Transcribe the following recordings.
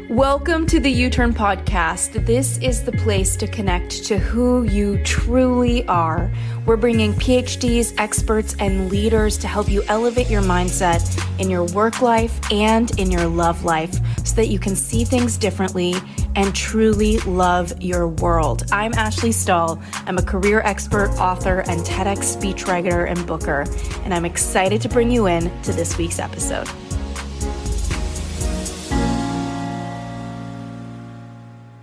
Welcome to the U-Turn Podcast. This is the place to connect to who you truly are. We're bringing PhDs, experts, and leaders to help you elevate your mindset in your work life and in your love life so that you can see things differently and truly love your world. I'm Ashley Stahl. I'm a career expert, author, and TEDx speechwriter and booker, and I'm excited to bring you in to this week's episode.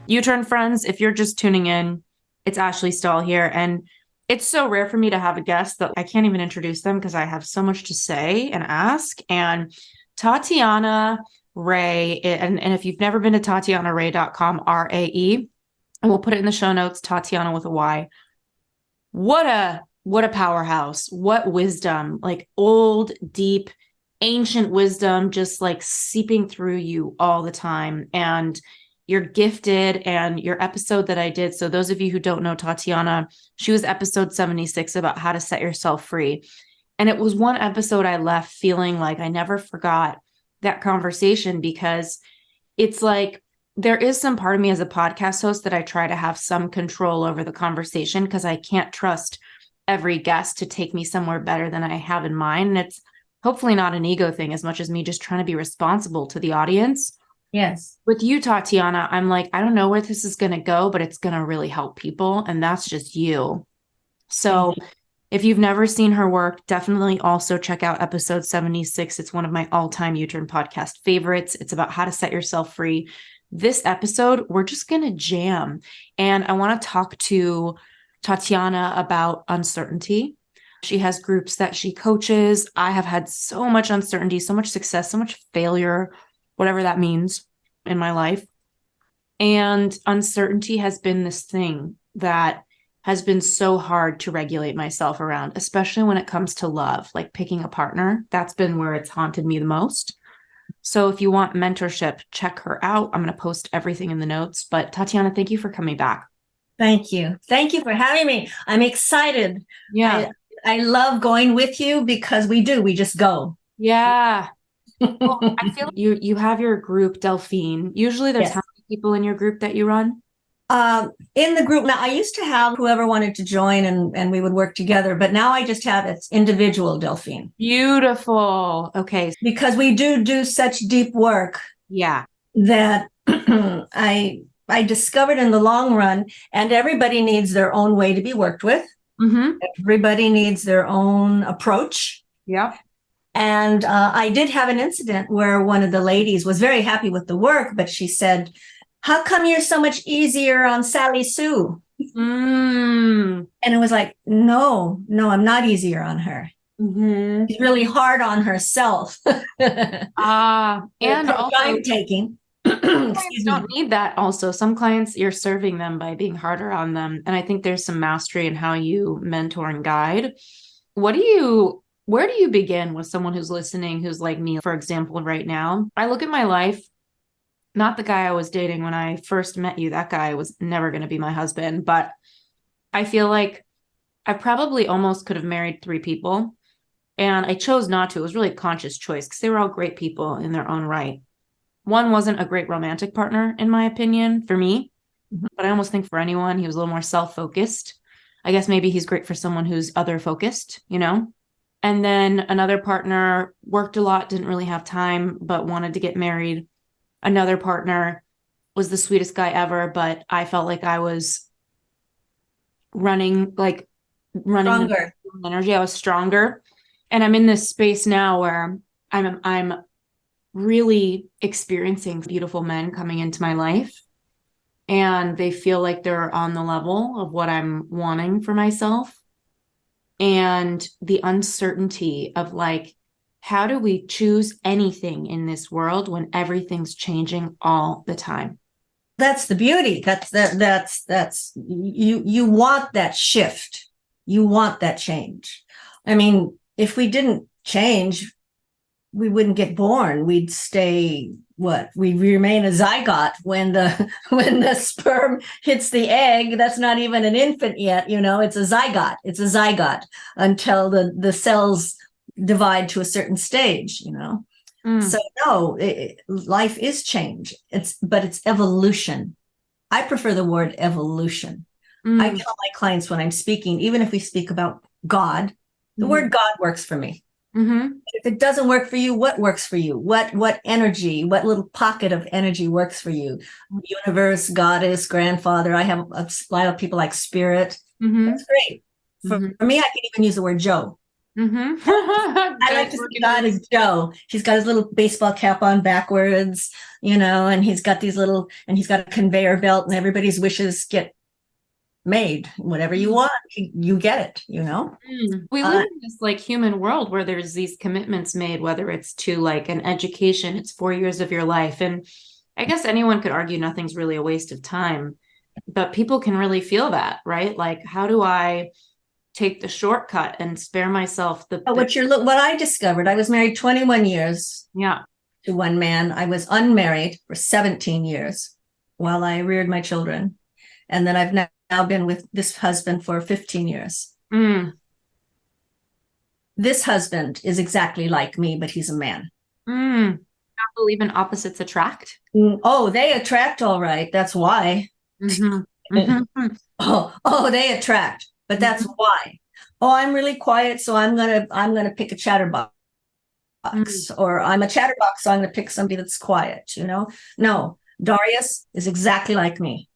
U-Turn friends, if you're just tuning in, it's Ashley Stahl here. And it's so rare for me to have a guest that I can't even introduce them because I have so much to say and ask. And Tatyana Rae, and if you've never been to TatyanaRae.com, RAE, and we'll put it in the show notes, Tatyana with a Y. What a powerhouse. What wisdom, like old, deep, ancient wisdom, just like seeping through you all the time. And you're gifted. And your episode that I did, so those of you who don't know Tatyana, she was episode 76 about how to set yourself free. And it was one episode I left feeling like I never forgot that conversation, because it's like there is some part of me as a podcast host that I try to have some control over the conversation because I can't trust every guest to take me somewhere better than I have in mind. And it's hopefully not an ego thing as much as me just trying to be responsible to the audience. Yes. With you, Tatyana, I'm like, I don't know where this is going to go, but it's going to really help people. And that's just you. So if you've never seen her work, definitely also check out episode 76. It's one of my all-time U-Turn podcast favorites. It's about how to set yourself free. This episode, we're just going to jam. And I want to talk to Tatyana about uncertainty. She has groups that she coaches. I have had so much uncertainty, so much success, so much failure, whatever that means in my life. And uncertainty has been this thing that has been so hard to regulate myself around, especially when it comes to love, like picking a partner. That's been where it's haunted me the most. So if you want mentorship, check her out. I'm going to post everything in the notes. But Tatyana, thank you for coming back. Thank you. Thank you for having me. I'm excited. Yeah. I love going with you because we just go. Yeah. Well, I feel like you have your group, Delphine. Usually there's how many people in your group that you run? In the group now, I used to have whoever wanted to join and we would work together, but now I just have it's individual Delphine. Beautiful. Okay. Because we do such deep work. Yeah. That I discovered in the long run, and everybody needs their own way to be worked with. Mm-hmm. Everybody needs their own approach. Yeah. And I did have an incident where one of the ladies was very happy with the work, but she said, "How come you're so much easier on Sally Sue?" And it was like, no, I'm not easier on her. Mm-hmm. She's really hard on herself. And also time taking. Clients don't need that. Also, some clients, you're serving them by being harder on them. And I think there's some mastery in how you mentor and guide. Where do you begin with someone who's listening, who's like me, for example, right now? I look at my life, not the guy I was dating when I first met you. That guy was never going to be my husband. But I feel like I probably almost could have married 3 people. And I chose not to. It was really a conscious choice because they were all great people in their own right. One wasn't a great romantic partner, in my opinion, for me. But I almost think for anyone, he was a little more self-focused. I guess maybe he's great for someone who's other-focused, you know? And then another partner worked a lot, didn't really have time, but wanted to get married. Another partner was the sweetest guy ever, but I felt like I was running stronger energy. I was stronger. And I'm in this space now where I'm really experiencing beautiful men coming into my life. And they feel like they're on the level of what I'm wanting for myself. And the uncertainty of like, how do we choose anything in this world when everything's changing all the time? That's the beauty. That's you want that shift. You want that change. I mean, if we didn't change, we wouldn't get born. We'd stay we remain a zygote when the sperm hits the egg. That's not even an infant yet, it's a zygote until the cells divide to a certain stage, So no, life is change. But it's evolution. I prefer the word evolution. I tell my clients when I'm speaking, even if we speak about God, the word God works for me. If it doesn't work for you, what works for you? What energy, what little pocket of energy works for you? Universe, goddess, grandfather. I have a lot of people like spirit. That's great. For me, I can even use the word Joe. I like to see God as Joe. He's got his little baseball cap on backwards, and he's got he's got a conveyor belt, and everybody's wishes get made. Whatever you want, you get it, We live in this like human world where there's these commitments made, whether it's to like an education, it's 4 years of your life. And I guess anyone could argue nothing's really a waste of time, but people can really feel that, right? Like, how do I take the shortcut and spare myself what I discovered? I was married 21 years to one man. I was unmarried for 17 years while I reared my children. And then I've now been with this husband for 15 years. This husband is exactly like me, but he's a man. I believe in opposites attract. Oh, they attract, all right. That's why. Oh, they attract, but that's why. Oh, I'm really quiet, so I'm gonna pick a chatterbox. Or I'm a chatterbox, so I'm gonna pick somebody that's quiet. No, Darius is exactly like me.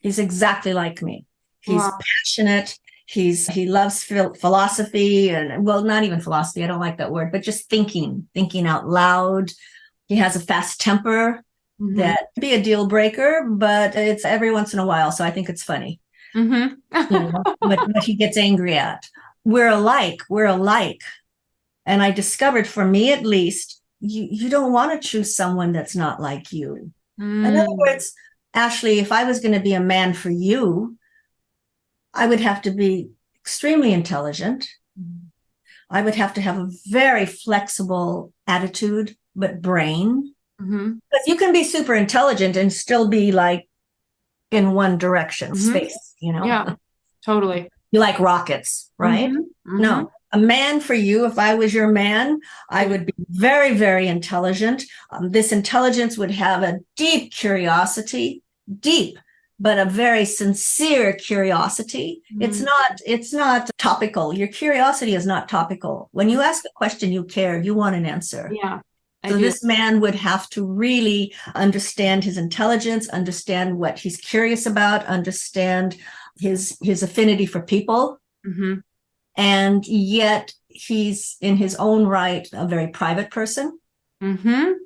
He's exactly like me. He's passionate. He loves philosophy, and well, not even philosophy. I don't like that word, but just thinking out loud. He has a fast temper that can be a deal breaker, but it's every once in a while. So I think it's funny. What he gets angry at. We're alike. And I discovered, for me at least, you don't want to choose someone that's not like you. In other words, Ashley, if I was going to be a man for you, I would have to be extremely intelligent. I would have to have a very flexible attitude, but brain. Because you can be super intelligent and still be like in one direction, space, Yeah, totally. You like rockets, right? No, a man for you, if I was your man, I would be very, very intelligent. This intelligence would have a deep curiosity, but a very sincere curiosity. It's not topical. Your curiosity is not topical. When you ask a question, you care, you want an answer. Yeah. So this man would have to really understand his intelligence, understand what he's curious about, understand his affinity for people. And yet he's in his own right a very private person. Very,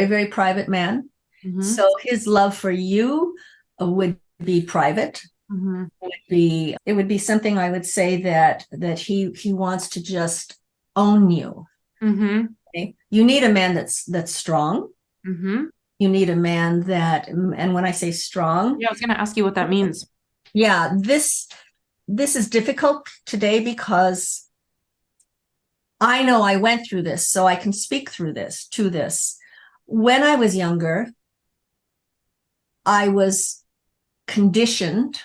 very private man. So his love for you would be private. It would be something, I would say, that he wants to just own you. Okay? You need a man that's strong. You need a man that, and when I say strong, I was going to ask you what that means. Yeah, this is difficult today because I know I went through this, so I can speak to this. When I was younger, I was conditioned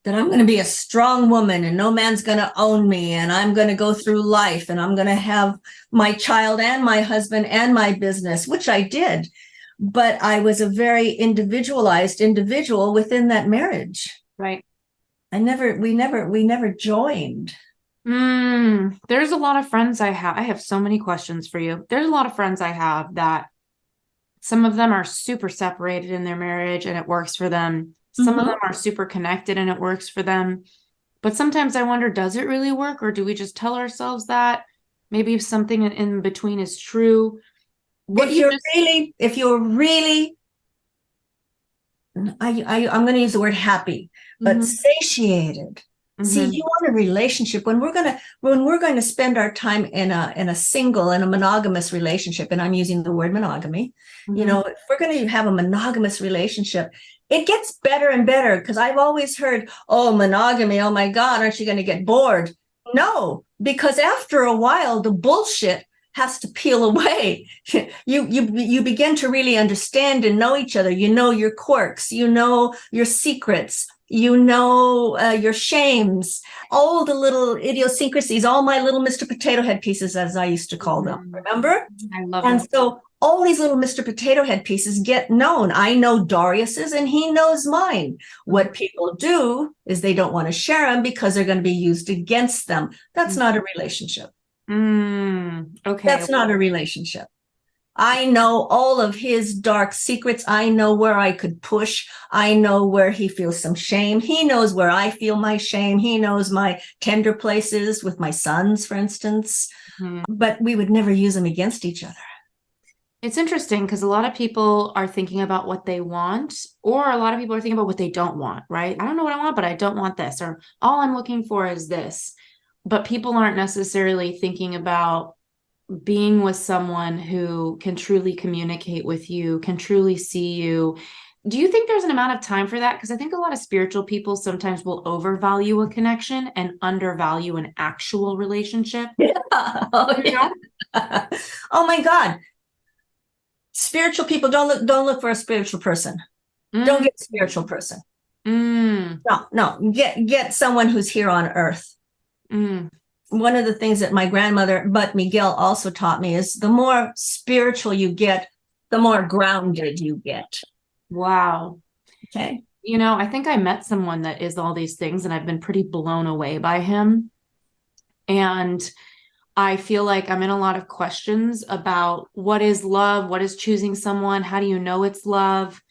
that I'm going to be a strong woman and no man's going to own me, and I'm going to go through life and I'm going to have my child and my husband and my business, which I did. But I was a very individualized individual within that marriage. Right. We never joined. There's a lot of friends I have so many questions for you. There's a lot of friends I have that some of them are super separated in their marriage and it works for them. Some of them are super connected and it works for them. But sometimes I wonder, does it really work, or do we just tell ourselves that? Maybe something in between is true. If you're really, I'm going to use the word happy, but satiated. See, you want a relationship. When we're going to spend our time in a single and a monogamous relationship, and I'm using the word monogamy, if we're going to have a monogamous relationship, it gets better and better, because I've always heard, oh, monogamy, oh my God, aren't you going to get bored? No, because after a while, the bullshit has to peel away. You begin to really understand and know each other. You know your quirks, you know your secrets, your shames, all the little idiosyncrasies, all my little Mr. Potato Head pieces, as I used to call them. Remember? I love And that. so all these little Mr. Potato Head pieces get known. I know Darius's and he knows mine. What people do is they don't want to share them because they're going to be used against them. That's not a relationship. Okay. That's not a relationship. I know all of his dark secrets. I know where I could push. I know where he feels some shame. He knows where I feel my shame. He knows my tender places with my sons, for instance. But we would never use them against each other. It's interesting because a lot of people are thinking about what they want, or a lot of people are thinking about what they don't want, right? I don't know what I want, but I don't want this, or all I'm looking for is this. But people aren't necessarily thinking about being with someone who can truly communicate with you, can truly see you. Do you think there's an amount of time for that? Because I think a lot of spiritual people sometimes will overvalue a connection and undervalue an actual relationship. Yeah. Oh, yeah. Oh my God. Spiritual people don't look for a spiritual person. Don't get a spiritual person. No. Get someone who's here on earth. One of the things that my grandmother, but Miguel, also taught me is the more spiritual you get, the more grounded you get. Wow. Okay. I think I met someone that is all these things, and I've been pretty blown away by him. And I feel like I'm in a lot of questions about what is love, what is choosing someone, how do you know it's love?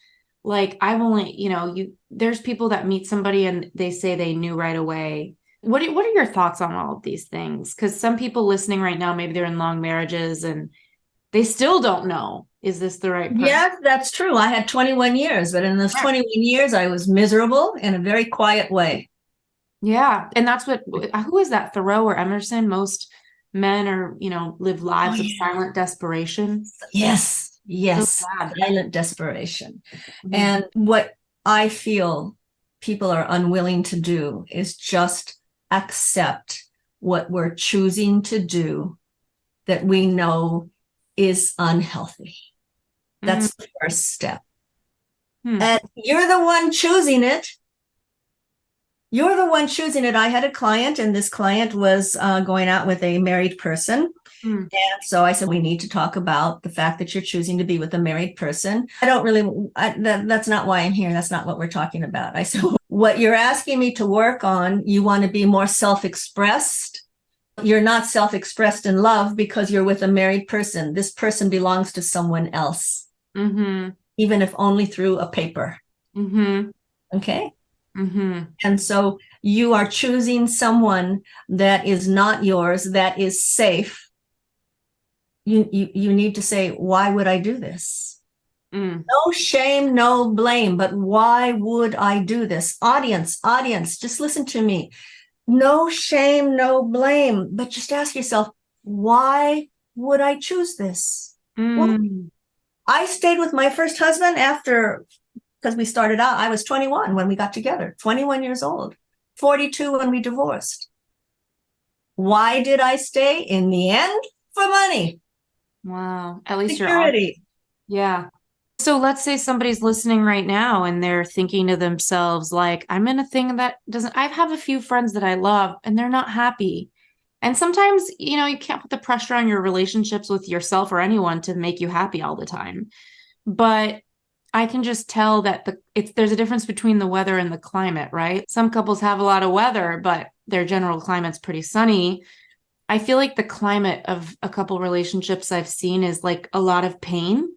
Like I've only, there's people that meet somebody and they say they knew right away. What are your thoughts on all of these things? Because some people listening right now, maybe they're in long marriages and they still don't know, is this the right person? Yeah, that's true. I had 21 years, but in those 21 years, I was miserable in a very quiet way. Yeah. And that's who is that? Thoreau or Emerson? Most men are, live lives of silent desperation. Yes. Silent desperation. And what I feel people are unwilling to do is just accept what we're choosing to do that we know is unhealthy. That's the first step. And you're the one choosing it. You're the one choosing it. I had a client, and this client was going out with a married person. And so I said, we need to talk about the fact that you're choosing to be with a married person. That's not why I'm here. That's not what we're talking about. I said, what you're asking me to work on, you want to be more self-expressed. You're not self-expressed in love because you're with a married person. This person belongs to someone else, even if only through a paper. Okay? And so you are choosing someone that is not yours, that is safe. You need to say, why would I do this? No shame, no blame, but why would I do this? Audience, just listen to me. No shame, no blame, but just ask yourself, why would I choose this? Well, I stayed with my first husband because we started out, I was 21 when we got together, 21 years old, 42 when we divorced. Why did I stay? In the end, for money. Wow. At least security. Yeah. So let's say somebody's listening right now and they're thinking to themselves, like, I'm in a thing that I have a few friends that I love and they're not happy. And sometimes, you can't put the pressure on your relationships with yourself or anyone to make you happy all the time. But I can just tell that there's a difference between the weather and the climate, right? Some couples have a lot of weather, but their general climate's pretty sunny. I feel like the climate of a couple relationships I've seen is like a lot of pain.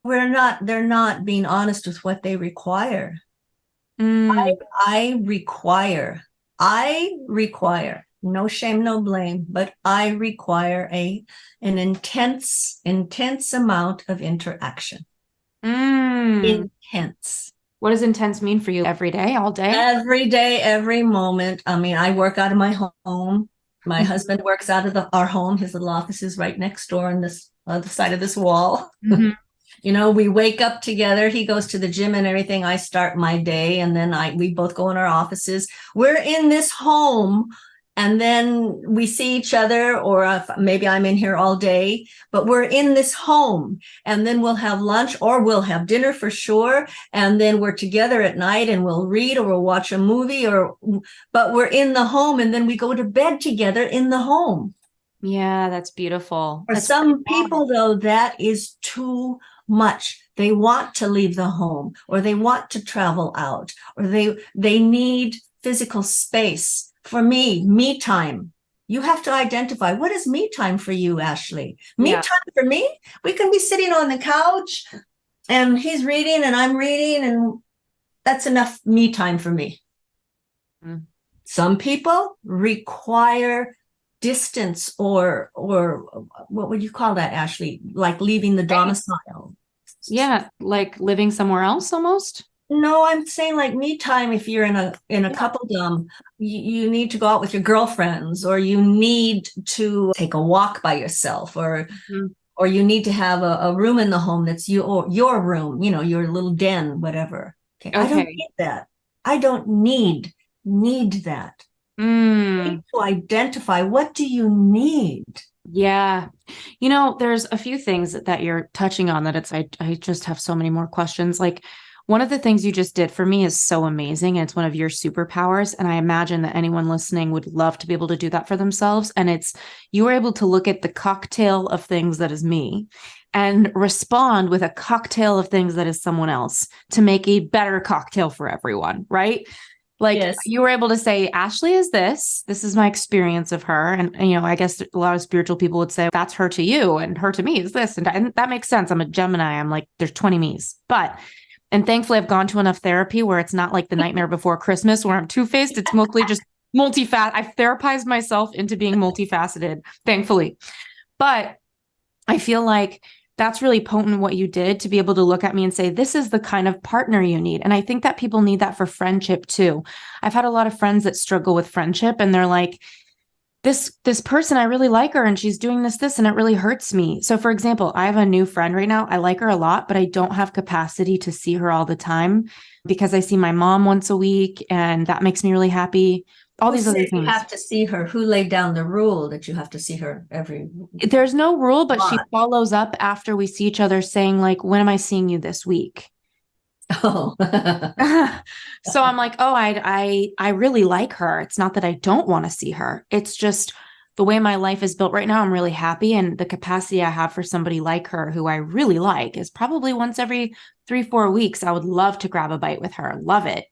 They're not being honest with what they require. I require no shame, no blame, but I require an intense amount of interaction. Intense. What does intense mean for you? Every day, all day? Every day, every moment. I mean, I work out of my home. My husband works out of our home. His little office is right next door on this other side of this wall. We wake up together. He goes to the gym and everything. I start my day, and then we both go in our offices. We're in this home and then we see each other, or maybe I'm in here all day, but we're in this home, and then we'll have lunch or we'll have dinner for sure. And then we're together at night and we'll read or we'll watch a movie, but we're in the home, and then we go to bed together in the home. Yeah, that's beautiful. For That's some people, though, that is too much. They want to leave the home, or they want to travel out, or they need physical space. For me time. You have to identify, what is me time for you, Ashley? Me Yeah. time for me? We can be sitting on the couch and he's reading and I'm reading, and that's enough me time for me. Mm. Some people require distance, or what would you call that, Ashley? Like leaving the domicile. Yeah, like living somewhere else almost. No, I'm saying like me time. If you're in a coupledom, you need to go out with your girlfriends, or you need to take a walk by yourself, or or you need to have a room in the home that's your room, your little den, whatever. Okay. I don't need that. I don't need that. Need to identify, what do you need? Yeah. There's a few things that you're touching on that I just have so many more questions. Like, one of the things you just did for me is so amazing. And it's one of your superpowers. And I imagine that anyone listening would love to be able to do that for themselves. And it's, you were able to look at the cocktail of things that is me and respond with a cocktail of things that is someone else to make a better cocktail for everyone, right? Like, yes. You were able to say, Ashley is this is my experience of her. And, I guess a lot of spiritual people would say that's her to you and her to me is this. And that makes sense. I'm a Gemini. I'm like, there's 20 me's, and thankfully I've gone to enough therapy where it's not like the Nightmare Before Christmas where I'm two-faced. It's mostly just I've therapized myself into being multifaceted, thankfully. But I feel like that's really potent what you did, to be able to look at me and say, this is the kind of partner you need. And I think that people need that for friendship too. I've had a lot of friends that struggle with friendship, and they're like, this person, I really like her and she's doing this, and it really hurts me. So for example, I have a new friend right now. I like her a lot, but I don't have capacity to see her all the time because I see my mom once a week, and that makes me really happy. All these other things. You have to see her. Who laid down the rule that you have to see her every? There's no rule, but she follows up after we see each other saying, like, when am I seeing you this week? Oh. So I'm like, oh, I really like her. It's not that I don't want to see her. It's just the way my life is built right now. I'm really happy. And the capacity I have for somebody like her, who I really like, is probably once every 3-4 weeks. I would love to grab a bite with her. Love it.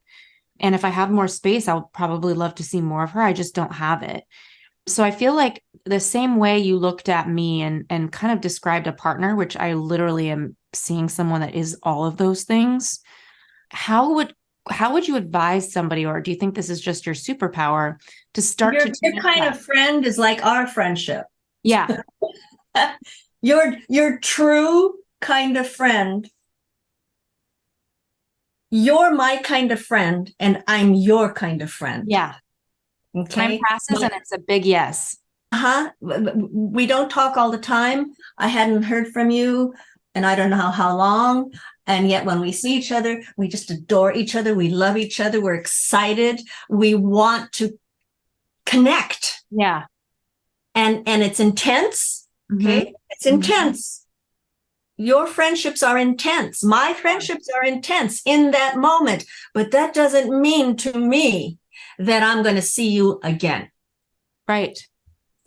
And if I have more space, I would probably love to see more of her. I just don't have it. So I feel like the same way you looked at me and kind of described a partner, which I literally am seeing someone that is all of those things. How would you advise somebody, or do you think this is just your superpower, to start your kind of friend is like our friendship? Yeah. Your true kind of friend. You're my kind of friend, and I'm your kind of friend. Yeah. Okay. Time passes and it's a big yes. We don't talk all the time. I hadn't heard from you, and I don't know how long. And yet when we see each other, we just adore each other. We love each other. We're excited. We want to connect. Yeah. And it's intense. Okay. Mm-hmm. It's intense. Your friendships are intense. My friendships are intense in that moment. But that doesn't mean to me that I'm going to see you again. Right.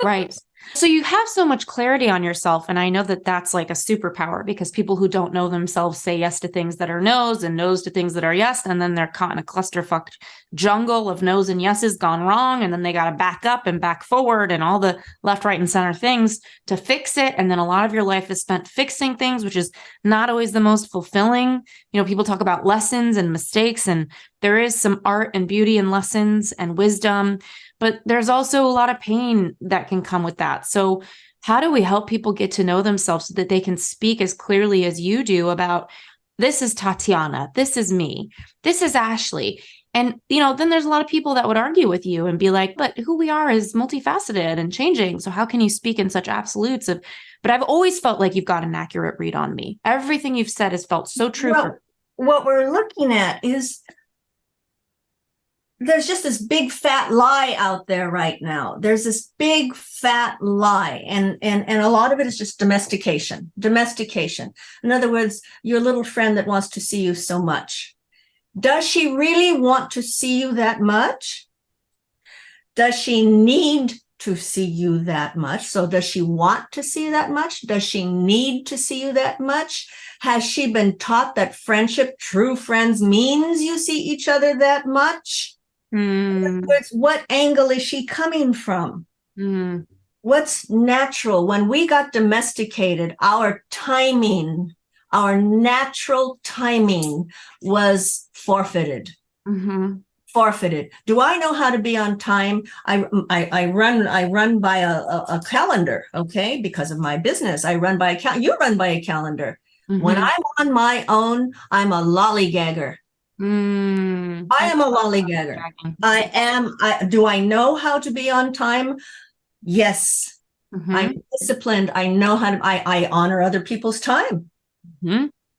Right. So you have so much clarity on yourself. And I know that that's like a superpower, because people who don't know themselves say yes to things that are no's and no's to things that are yes. And then they're caught in a clusterfuck jungle of no's and yeses gone wrong. And then they got to back up and back forward and all the left, right, and center things to fix it. And then a lot of your life is spent fixing things, which is not always the most fulfilling. People talk about lessons and mistakes, and there is some art and beauty in lessons and wisdom. But there's also a lot of pain that can come with that. So how do we help people get to know themselves so that they can speak as clearly as you do about, this is Tatyana, this is me, this is Ashley? And, then there's a lot of people that would argue with you and be like, but who we are is multifaceted and changing. So how can you speak in such absolutes of, but I've always felt like you've got an accurate read on me. Everything you've said has felt so true. Well, what we're looking at is there's just this big fat lie out there right now. There's this big fat lie, and a lot of it is just domestication. Domestication. In other words, your little friend that wants to see you so much. Does she really want to see you that much? Does she need to see you that much? So does she want to see you that much? Does she need to see you that much? Has she been taught that friendship, true friends, means you see each other that much? In other words, what angle is she coming from? What's natural? When we got domesticated, our timing, our natural timing was forfeited. Forfeited. Do I know how to be on time? I run by a calendar, okay? Because of my business, I run by you run by a calendar. When I'm on my own, I'm a lollygagger. I am a lollygagger. Do I know how to be on time? Yes. I'm disciplined. I know how to, I honor other people's time.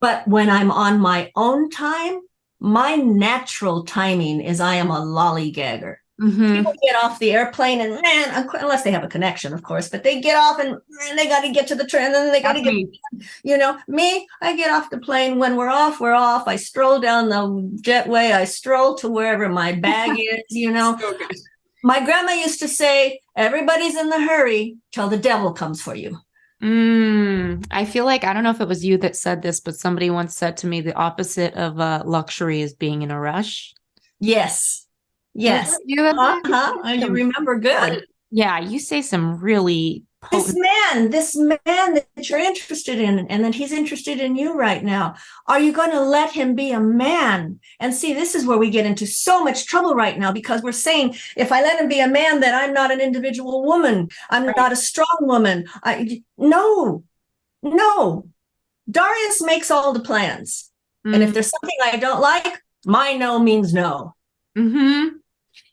But when I'm on my own time, my natural timing is I am a lollygagger. People get off the airplane and man, unless they have a connection, of course, but they get off and they got to get to the train, and then they got to get, me, I get off the plane. When we're off, we're off. I stroll down the jetway. I stroll to wherever my bag is, So my grandma used to say, everybody's in the hurry till the devil comes for you. I feel like, I don't know if it was you that said this, but somebody once said to me, the opposite of luxury is being in a rush. Yes. Yes. You remember good. Yeah. You say some really potent. This man that you're interested in, and that he's interested in you right now. Are you going to let him be a man? And see, this is where we get into so much trouble right now, because we're saying, if I let him be a man, then I'm not an individual woman. I'm not a strong woman. No. Darius makes all the plans. And if there's something I don't like, my no means no.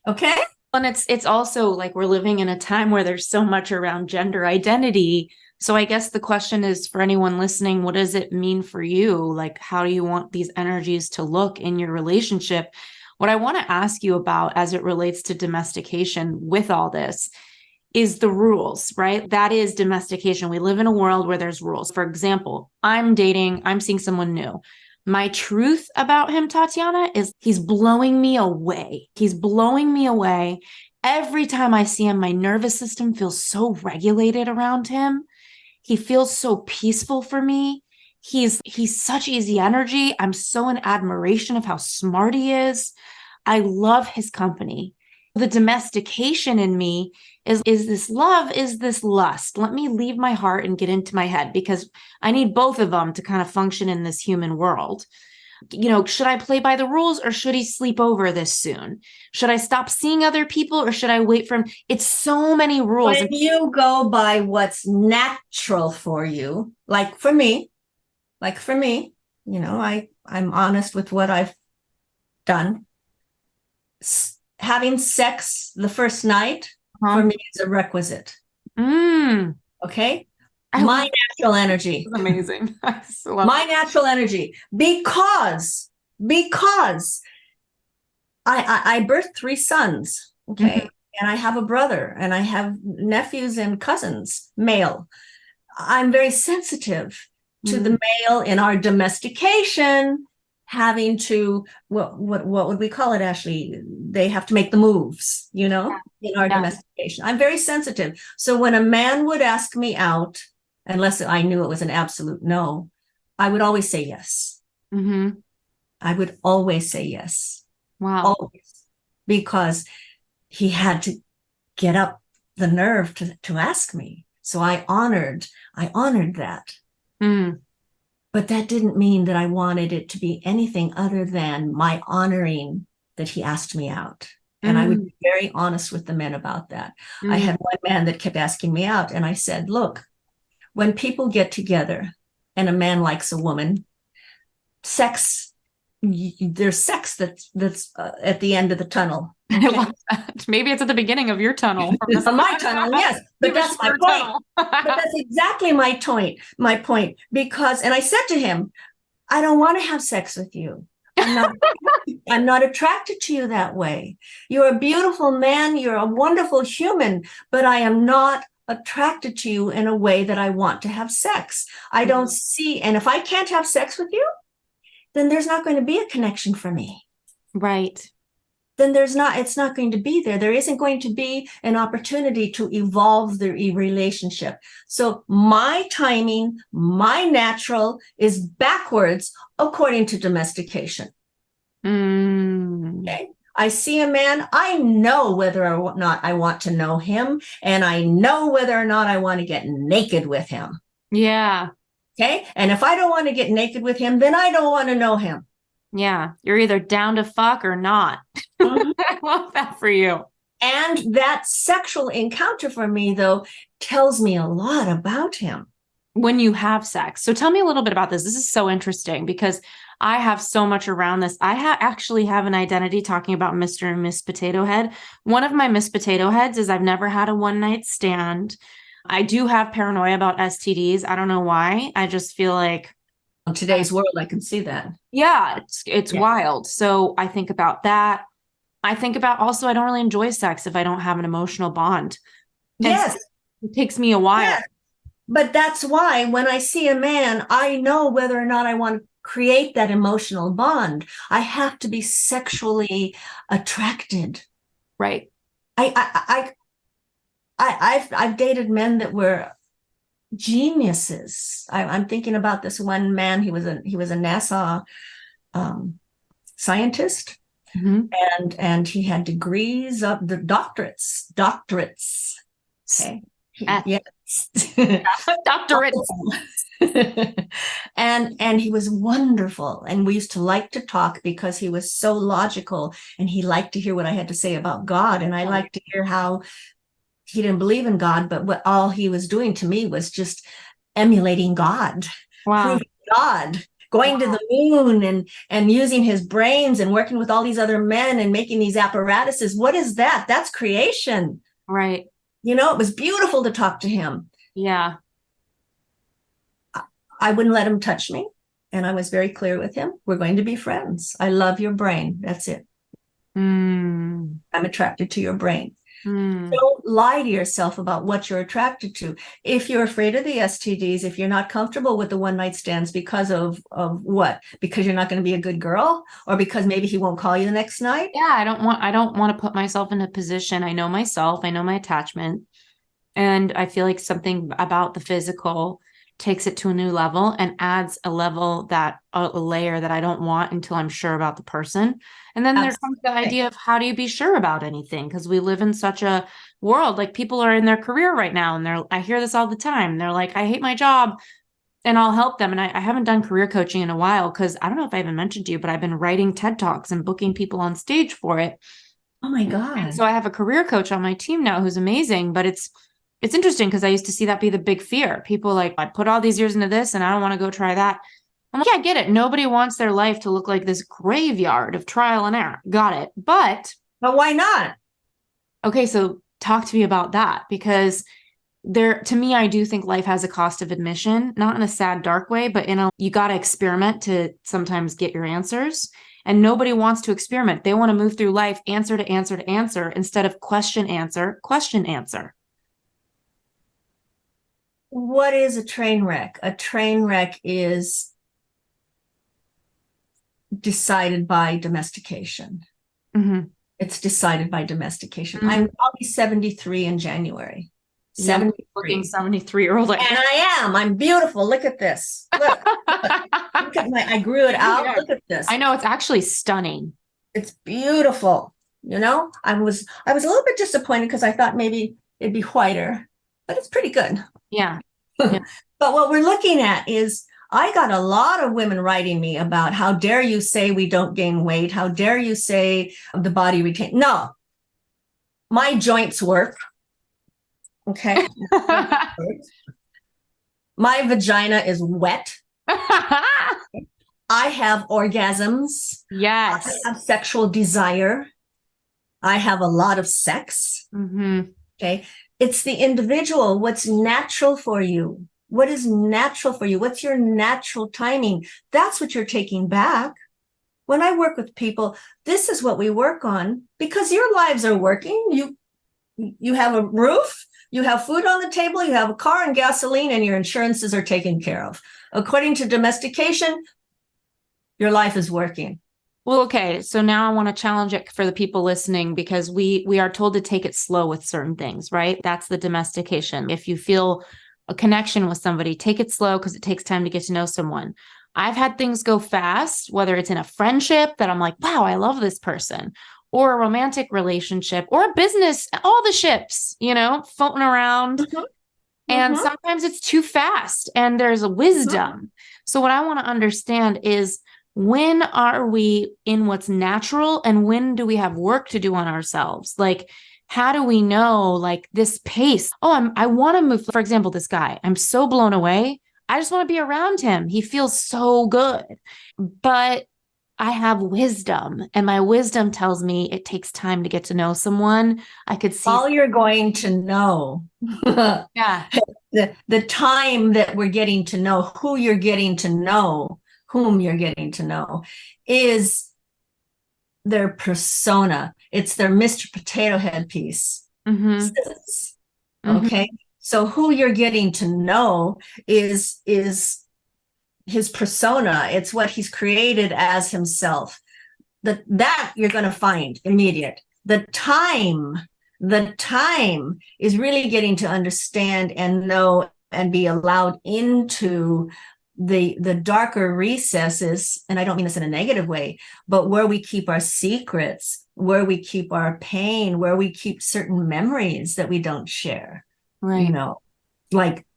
Okay. And it's also like we're living in a time where there's so much around gender identity. So I guess the question is, for anyone listening, what does it mean for you? Like, how do you want these energies to look in your relationship? What I want to ask you about as it relates to domestication with all this is the rules, right? That is domestication. We live in a world where there's rules. For example, I'm seeing someone new. My truth about him, Tatyana, is he's blowing me away. He's blowing me away. Every time I see him, my nervous system feels so regulated around him. He feels so peaceful for me. He's such easy energy. I'm so in admiration of how smart he is. I love his company. The domestication in me is this love, is this lust? Let me leave my heart and get into my head, because I need both of them to kind of function in this human world. Should I play by the rules, or should he sleep over this soon? Should I stop seeing other people, or should I wait for him? It's so many rules. When you go by what's natural for you, like for me, I'm honest with what I've done. Having sex the first night for me is a requisite. Okay. My natural energy. That's amazing. My natural energy, because I birthed 3 sons. Okay. And I have a brother, and I have nephews and cousins, male. I'm very sensitive to the male in our domestication, having to, what would we call it, Ashley? They have to make the moves, in our domestication. I'm very sensitive. So when a man would ask me out, unless I knew it was an absolute no, I would always say yes. I would always say yes. Wow. Always. Because he had to get up the nerve to ask me. So I honored that. But that didn't mean that I wanted it to be anything other than my honoring that he asked me out. And I would be very honest with the men about that. I had one man that kept asking me out, and I said, look, when people get together and a man likes a woman, there's sex that's at the end of the tunnel. Okay? I love that. Maybe it's at the beginning of your tunnel. My tunnel, yes. But that's my point. But that's exactly my point. Because, and I said to him, I don't want to have sex with you. I I'm not attracted to you that way. You're a beautiful man. You're a wonderful human, but I am not attracted to you in a way that I want to have sex. I don't see, and if I can't have sex with you, then there's not going to be a connection for me. Right. Then it's not going to be there. There isn't going to be an opportunity to evolve the relationship. So my timing, my natural is backwards according to domestication. Okay. I see a man, I know whether or not I want to know him, and I know whether or not I want to get naked with him. Yeah. Okay. And if I don't want to get naked with him, then I don't want to know him. Yeah. You're either down to fuck or not. Mm-hmm. I love that for you. And that sexual encounter for me, though, tells me a lot about him. When you have sex. So tell me a little bit about this. This is so interesting because I have so much around this. I actually have an identity talking about Mr. and Miss Potato Head. One of my Miss Potato Heads is I've never had a one night stand. I do have paranoia about STDs. I don't know why. I just feel like in today's world, I can see that. Yeah, it's wild. So I think about that. I think about also I don't really enjoy sex if I don't have an emotional bond. Yes. So it takes me a while. Yes. But that's why when I see a man, I know whether or not I want to create that emotional bond. I have to be sexually attracted. Right. I've dated men that were geniuses. I'm thinking about this one man. He was a NASA scientist, and he had degrees of the doctorates. Okay. Yes. Doctorates. And he was wonderful, and we used to like to talk because he was so logical, and he liked to hear what I had to say about God, and I liked to hear how he didn't believe in God, but what all he was doing to me was just emulating God. Wow. Proving God, going to the moon and using his brains and working with all these other men and making these apparatuses. What is that? That's creation. Right. It was beautiful to talk to him. Yeah. I wouldn't let him touch me. And I was very clear with him. We're going to be friends. I love your brain. That's it. I'm attracted to your brain. Don't lie to yourself about what you're attracted to. If you're afraid of the STDs, if you're not comfortable with the one night stands because of what? Because you're not going to be a good girl, or because maybe he won't call you the next night? Yeah, I don't want to put myself in a position. I know myself, I know my attachment, and I feel like something about the physical takes it to a new level and adds a layer that I don't want until I'm sure about the person. And then there comes the idea of how do you be sure about anything? Because we live in such a world, like people are in their career right now, and I hear this all the time. They're like, I hate my job, and I'll help them. And I haven't done career coaching in a while because I don't know if I even mentioned to you, but I've been writing TED Talks and booking people on stage for it. Oh my God. And so I have a career coach on my team now who's amazing, but it's interesting because I used to see that be the big fear. People like, I put all these years into this and I don't want to go try that. I'm like, yeah, I get it. Nobody wants their life to look like this graveyard of trial and error. Got it. But why not? Okay, so talk to me about that, because to me, I do think life has a cost of admission, not in a sad, dark way, but you got to experiment to sometimes get your answers. And nobody wants to experiment. They want to move through life answer to answer to answer instead of question, answer, question, answer. What is a train wreck? A train wreck is decided by domestication. It's decided by domestication. I'll be 73 in January. 73. Looking 73-year-old. And I am. I'm beautiful. Look at this. Look at I grew it out. Yeah. Look at this. I know, it's actually stunning. It's beautiful. I was a little bit disappointed because I thought maybe it'd be whiter, but it's pretty good. Yeah. But what we're looking at is I got a lot of women writing me about how dare you say we don't gain weight? How dare you say the body retain? No, my joints work. Okay. My vagina is wet. I have orgasms. Yes. I have sexual desire. I have a lot of sex. Okay. It's the individual. What's natural for you? What is natural for you? What's your natural timing? That's what you're taking back. when I work with people, this is what we work on because your lives are working. You have a roof, you have food on the table, you have a car and gasoline, and your insurances are taken care of. According to domestication, your life is working. Well, okay. So now I want to challenge it for the people listening because we are told to take it slow with certain things, right? That's the domestication. If you feel a connection with somebody, take it slow because it takes time to get to know someone. I've had things go fast, whether it's in a friendship that I'm like, wow, I love this person, or a romantic relationship, or a business, all the ships, floating around. Mm-hmm. And Mm-hmm. sometimes it's too fast and there's a wisdom. Mm-hmm. So, what I want to understand is when are we in what's natural and when do we have work to do on ourselves? Like, how do we know like this pace? Oh, I want to move. For example, this guy, I'm so blown away. I just want to be around him. He feels so good. But I have wisdom, and my wisdom tells me it takes time to get to know someone. I could see. All you're going to know, Yeah. the time that we're getting to know who you're getting to know, whom you're getting to know, is their persona. It's their Mr. Potato Head piece. Mm-hmm. Okay. Mm-hmm. So who you're getting to know is his persona. It's what he's created as himself. That you're going to find immediate. The time is really getting to understand and know and be allowed into the darker recesses, and I don't mean this in a negative way, but where we keep our secrets, where we keep our pain, where we keep certain memories that we don't share. Right. Like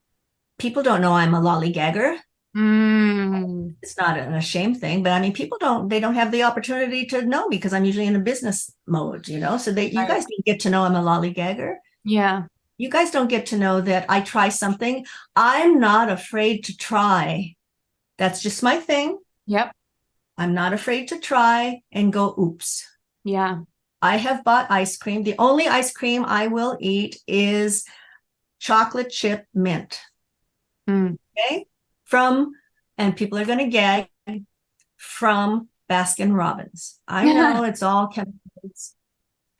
people don't know I'm a lollygagger. Mm. It's not a shame thing, but I mean, people don't have the opportunity to know me because I'm usually in a business mode, so you guys don't get to know I'm a lollygagger. Yeah. You guys don't get to know that I try something. I'm not afraid to try. That's just my thing. Yep. I'm not afraid to try and go, oops. Yeah. I have bought ice cream. The only ice cream I will eat is chocolate chip mint. Mm. Okay. And people are going to gag, from Baskin Robbins. I know it's all chemicals.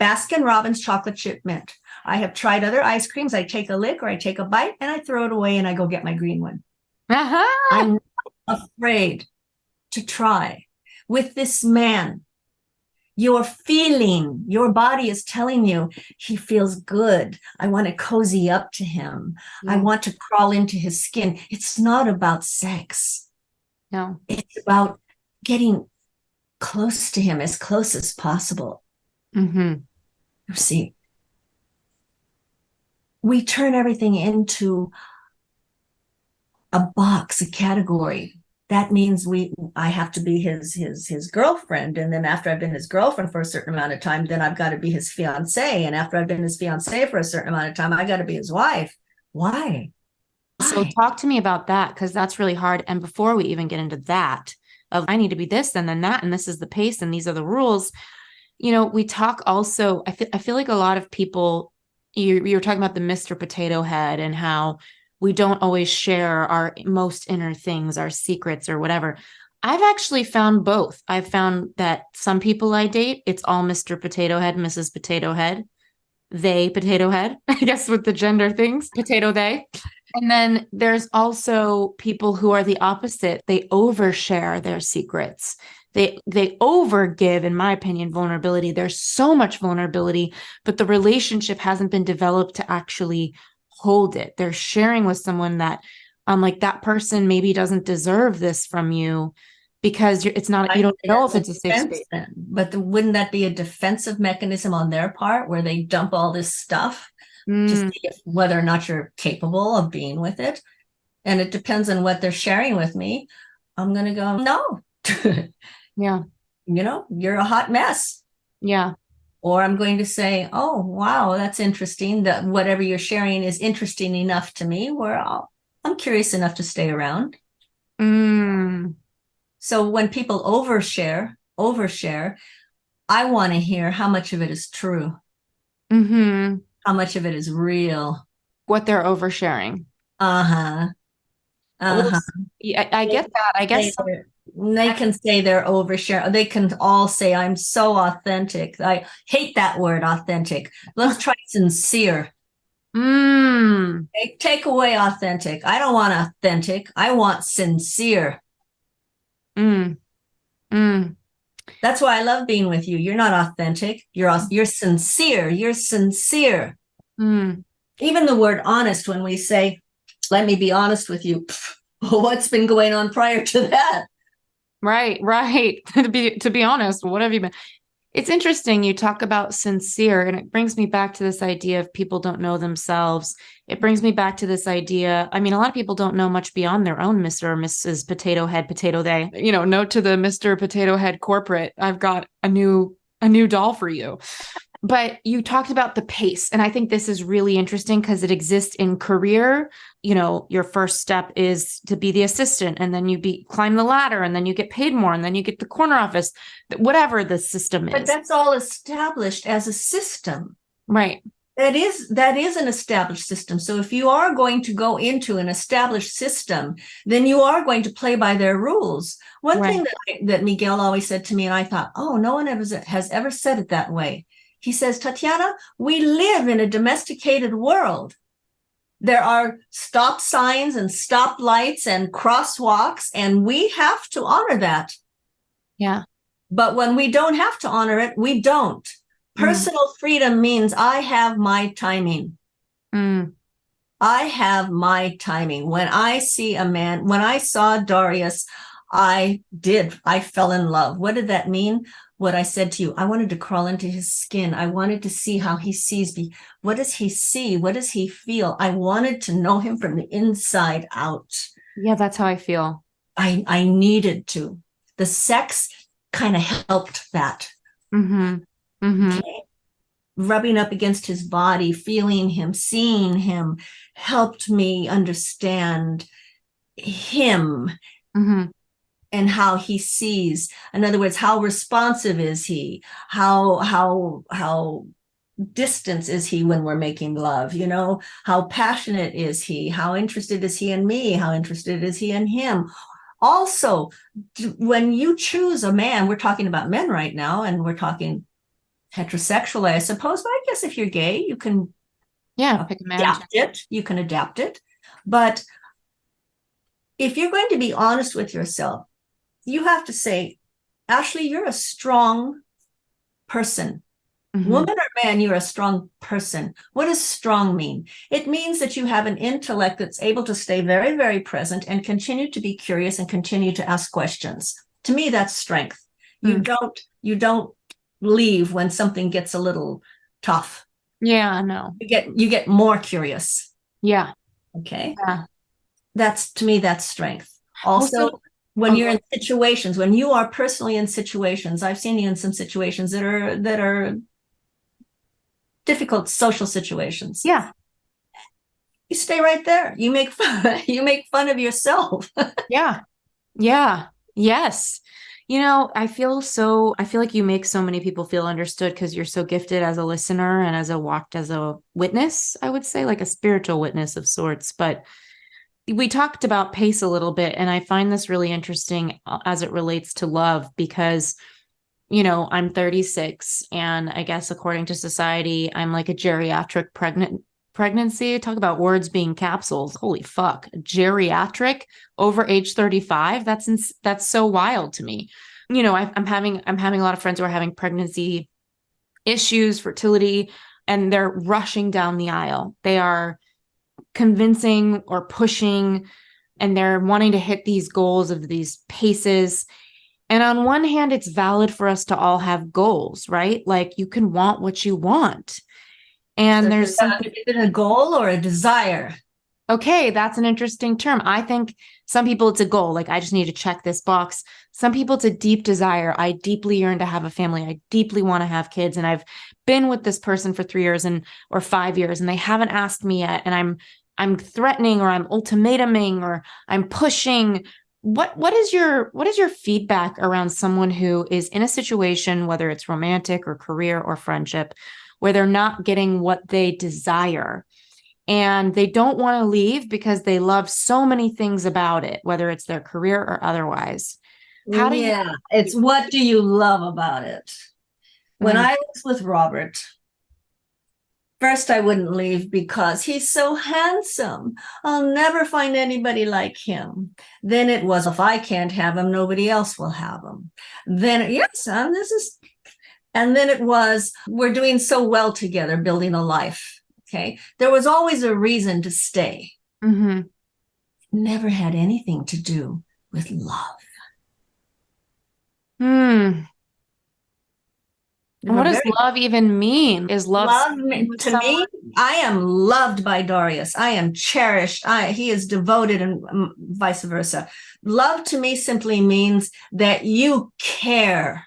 Baskin Robbins chocolate chip mint. I have tried other ice creams. I take a lick or I take a bite and I throw it away and I go get my green one. Uh-huh. I'm not afraid to try. With this man, you're feeling, your body is telling you he feels good. I want to cozy up to him. I want to crawl into his skin. It's not about sex. No. It's about getting close to him, as close as possible. Mm-hmm. You see, we turn everything into a box, a category. That means I have to be his girlfriend. And then after I've been his girlfriend for a certain amount of time, then I've got to be his fiance. And after I've been his fiance for a certain amount of time, I got to be his wife. Why? So talk to me about that, because that's really hard. And before we even get into that, of I need to be this and then that, and this is the pace and these are the rules. We talk also, I feel like a lot of people, you were talking about the Mr. Potato Head and how we don't always share our most inner things, our secrets or whatever. I've actually found both. I've found that some people I date, it's all Mr. Potato Head, Mrs. Potato Head, they potato head, I guess with the gender things, potato they. And then there's also people who are the opposite. They overshare their secrets. They overgive, in my opinion, vulnerability. There's so much vulnerability, but the relationship hasn't been developed to actually hold it. They're sharing with someone that, like that person maybe doesn't deserve this from you because it's not, you don't know if it's a safe space. But wouldn't that be a defensive mechanism on their part where they dump all this stuff to see whether or not you're capable of being with it? And it depends on what they're sharing with me. I'm going to go, no. Yeah. You're a hot mess. Yeah. Or I'm going to say, oh, wow, that's interesting. That whatever you're sharing is interesting enough to me where I'm curious enough to stay around. So when people overshare, I want to hear how much of it is true. How much of it is real. What they're oversharing. Uh-huh. Well, I get that. I guess They can say they're overshare. They can all say, I'm so authentic. I hate that word, authentic. Let's try sincere. Mm, Take away authentic. I don't want authentic. I want sincere. mm, mm, That's why I love being with you. You're not authentic. You're sincere. You're sincere. mm. Even the word honest, when we say, let me be honest with you, what's been going on prior to that? Right, right. To be honest, what have you been? It's interesting you talk about sincere, and it brings me back to this idea of people don't know themselves. It brings me back to this idea. I mean, a lot of people don't know much beyond their own Mr. or Mrs. Potato Head Potato Day. Note to the Mr. Potato Head corporate, I've got a new doll for you. But you talked about the pace, and I think this is really interesting because it exists in career. Your first step is to be the assistant, and then climb the ladder, and then you get paid more, and then you get the corner office, whatever the system is. But that's all established as a system. Right. That is an established system. So if you are going to go into an established system, then you are going to play by their rules. One thing that Miguel always said to me, and I thought, oh, no one has ever said it that way. He says, Tatyana, we live in a domesticated world. There are stop signs and stop lights and crosswalks, and we have to honor that. Yeah. But when we don't have to honor it, we don't. Personal freedom means I have my timing. I have my timing. When I see a man, when I saw Darius, I fell in love. What did that mean? What I said to you, I wanted to crawl into his skin. I wanted to see how he sees me. What does he see? What does he feel? I wanted to know him from the inside out. Yeah, that's how I feel. I needed to. The sex kind of helped that. Okay. Rubbing up against his body, feeling him, seeing him, helped me understand him. And how he sees. In other words, how responsive is he? How distant is he when we're making love? How passionate is he? How interested is he in me? How interested is he in him? Also, when you choose a man, we're talking about men right now, and we're talking heterosexual, I suppose, but I guess if you're gay, you can pick a man. adapt it. You can adapt it. But if you're going to be honest with yourself, you have to say, Ashley, you're a strong person. Woman or man, you're a strong person. What does strong mean? It means that you have an intellect that's able to stay very, very present and continue to be curious and continue to ask questions. To me, that's strength. You don't leave when something gets a little tough. Yeah, no. You get more curious. Yeah. Okay. Yeah. To me, that's strength. Also, when you're in situations, when you are personally in situations, I've seen you in some situations that are difficult social situations. Yeah. You stay right there. You make fun of yourself. Yeah. Yeah. Yes. I feel like you make so many people feel understood because you're so gifted as a listener and as a witness, I would say, like a spiritual witness of sorts. But we talked about pace a little bit, and I find this really interesting as it relates to love because, I'm 36, and I guess according to society, I'm like a geriatric pregnancy. Talk about words being capsules. Holy fuck. Geriatric over age 35. That's so wild to me. I'm having a lot of friends who are having pregnancy issues, fertility, and they're rushing down the aisle. They are convincing or pushing, and they're wanting to hit these goals of these paces. And on one hand, it's valid for us to all have goals, right? Like you can want what you want. And so there's something. Is it a goal or a desire? Okay, that's an interesting term. I think some people it's a goal. Like I just need to check this box. Some people it's a deep desire. I deeply yearn to have a family. I deeply want to have kids. And I've been with this person for 3 years or 5 years, and they haven't asked me yet. And I'm threatening, or I'm ultimatuming, or I'm pushing. What is your feedback around someone who is in a situation, whether it's romantic or career or friendship, where they're not getting what they desire and they don't want to leave because they love so many things about it, whether it's their career or otherwise? How do you? Yeah, it's what do you love about it? When Mm, I was with Robert, first I wouldn't leave because he's so handsome. I'll never find anybody like him. Then it was, if I can't have him, nobody else will have him. Then, yes, son, this is, and then it was, we're doing so well together, building a life. Okay. There was always a reason to stay. mm-hmm. Never had anything to do with love. Hmm. They And were what does very love even mean? Is love love staying with to me. someone? I am loved by Darius. I am cherished. He is devoted, and vice versa. Love to me simply means that you care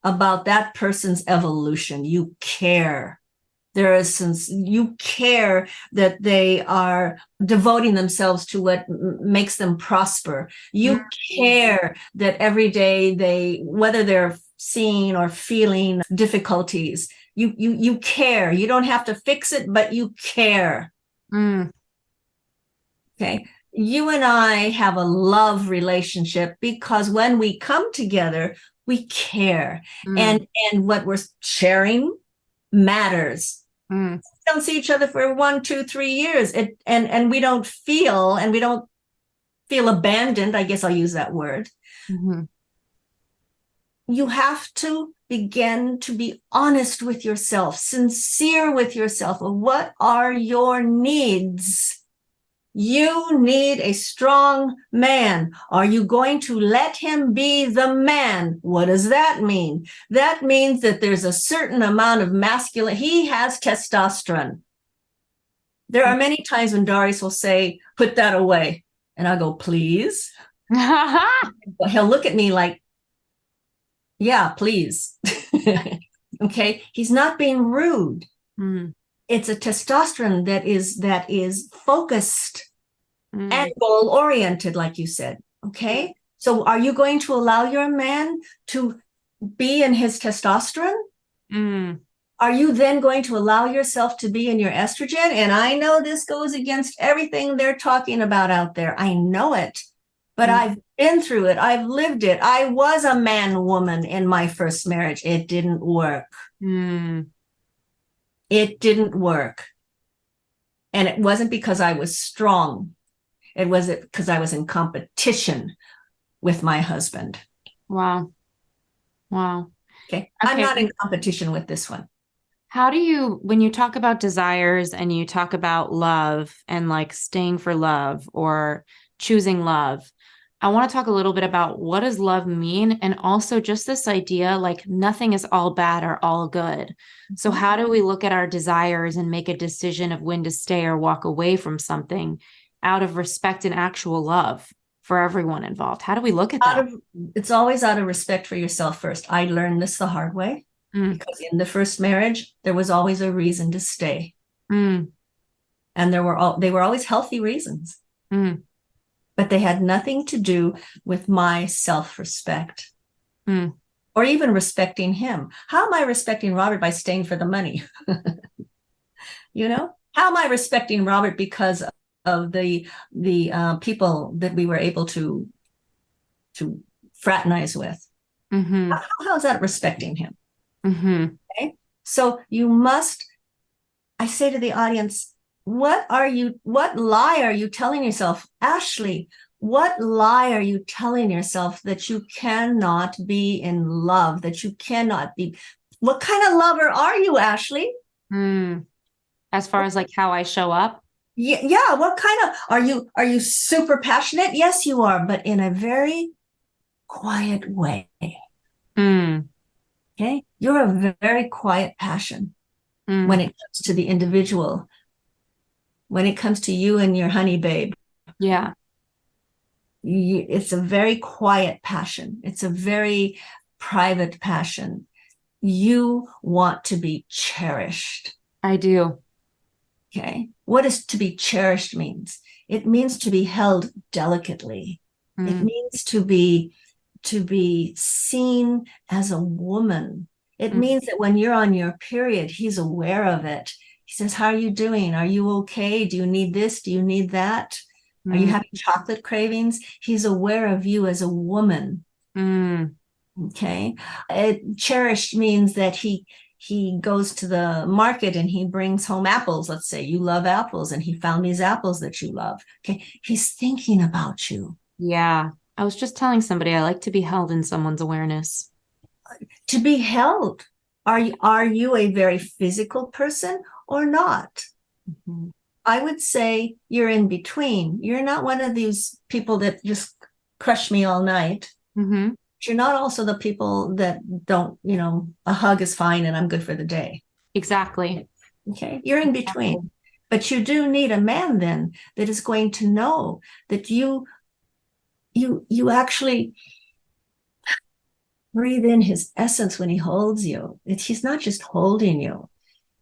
about that person's evolution. You care. There is since you care that they are devoting themselves to what makes them prosper. You care that every day whether they're seeing or feeling difficulties, you care. You don't have to fix it, but you care. Mm, Okay. You and I have a love relationship because when we come together, we care. mm, And what we're sharing matters. mm, We don't see each other for 1, 2, 3 years. And we don't feel abandoned. I guess I'll use that word. mm-hmm. You have to begin to be honest with yourself, sincere with yourself. What are your needs? You need a strong man. Are you going to let him be the man? What does that mean? That means that there's a certain amount of masculine. He has testosterone. There are many times when Darius will say, put that away. And I'll go, please. He'll look at me like, yeah, please. Okay. He's not being rude. Mm, It's a testosterone that is focused mm, and goal oriented, like you said. Okay. So are you going to allow your man to be in his testosterone? mm, Are you then going to allow yourself to be in your estrogen? And I know this goes against everything they're talking about out there. I know it, but mm, I've been through it. I've lived it. I was a man woman in my first marriage. It didn't work. mm. It didn't work. And it wasn't because I was strong. It was because I was in competition with my husband. Wow. Wow. Okay. I'm Okay. not in competition with this one. How do you, when you talk about desires and you talk about love and like staying for love or choosing love, I want to talk a little bit about what does love mean? And also just this idea, like nothing is all bad or all good. So how do we look at our desires and make a decision of when to stay or walk away from something out of respect and actual love for everyone involved? How do we look at that? It's always out of respect for yourself first. I learned this the hard way because in the first marriage, there was always a reason to stay. Mm, And they were always healthy reasons, mm, but they had nothing to do with my self-respect mm. or even respecting him. How am I respecting Robert by staying for the money? How am I respecting Robert because of the people that we were able to fraternize with? Mm-hmm. How is that respecting him? Mm-hmm. Okay. So you must, I say to the audience, what lie are you telling yourself? Ashley, what lie are you telling yourself that you cannot be in love, that you cannot be? What kind of lover are you, Ashley? Mm. As far as like how I show up. Yeah. What kind of, are you super passionate? Yes, you are, but in a very quiet way. Mm. Okay. You're a very quiet passion when Mm. it comes to the individual, when it comes to you and your honey babe. Yeah. It's a very quiet passion. It's a very private passion. You want to be cherished. I do. Okay. What does to be cherished means? It means to be held delicately. It Mm. means to be seen as a woman. It Mm. means that when you're on your period, he's aware of it. He says, how are you doing? Are you okay? Do you need this? Do you need that? Are you Mm. having chocolate cravings? He's aware of you as a woman. Mm. Okay. Cherished means that he goes to the market and he brings home apples. Let's say you love apples and he found these apples that you love. Okay. He's thinking about you. Yeah. I was just telling somebody I like to be held in someone's awareness. To be held. Are you a very physical person or not? Mm-hmm. I would say you're in between. You're not one of these people that just crush me all night. Mm-hmm. But you're not also the people that don't, a hug is fine and I'm good for the day. Exactly. Okay. You're in between. But you do need a man then that is going to know that you actually breathe in his essence when he holds you. He's not just holding you.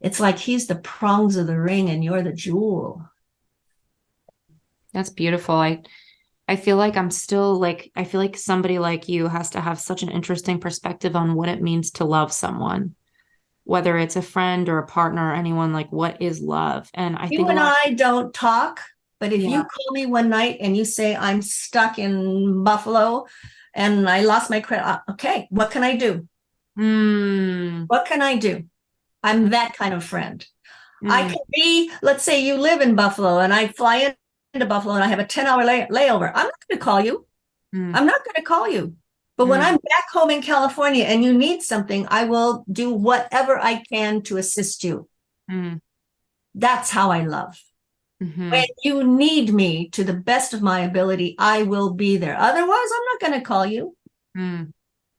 It's like he's the prongs of the ring and you're the jewel. That's beautiful. I feel like I'm still like I feel like somebody like you has to have such an interesting perspective on what it means to love someone, whether it's a friend or a partner or anyone, like what is love? And I You think a and lot, I don't talk, but if you yeah. call me one night and you say I'm stuck in Buffalo and I lost my credit, okay, what can I do? Mm, What can I do? I'm that kind of friend. I mm, can be, let's say you live in Buffalo and I fly into Buffalo and I have a 10-hour layover. I'm not going to call you. mm, I'm not going to call you. But when I'm mm, back home in California and you need something, I will do whatever I can to assist you. mm, That's how I love. When mm, you need me to the best of my ability, I will be there. Otherwise, I'm not going to call you. mm,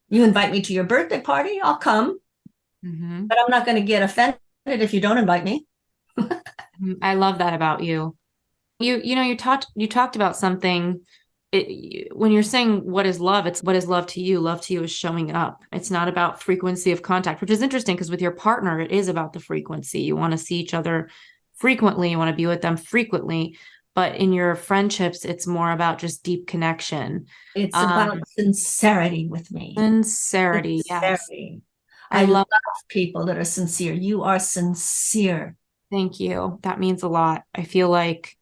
You invite me to your birthday party, I'll come, mm, but I'm not going to get offended if you don't invite me. I love that about you. You talked about something when you're saying what is love, it's what is love to you. Love to you is showing up. It's not about frequency of contact, which is interesting because with your partner, it is about the frequency. You want to see each other frequently, you want to be with them frequently. But in your friendships, it's more about just deep connection. It's Um, about sincerity with me. Sincerity. Yes. Sincerity. I I love love, people that are sincere. You are sincere. thank you. That means a lot. I feel like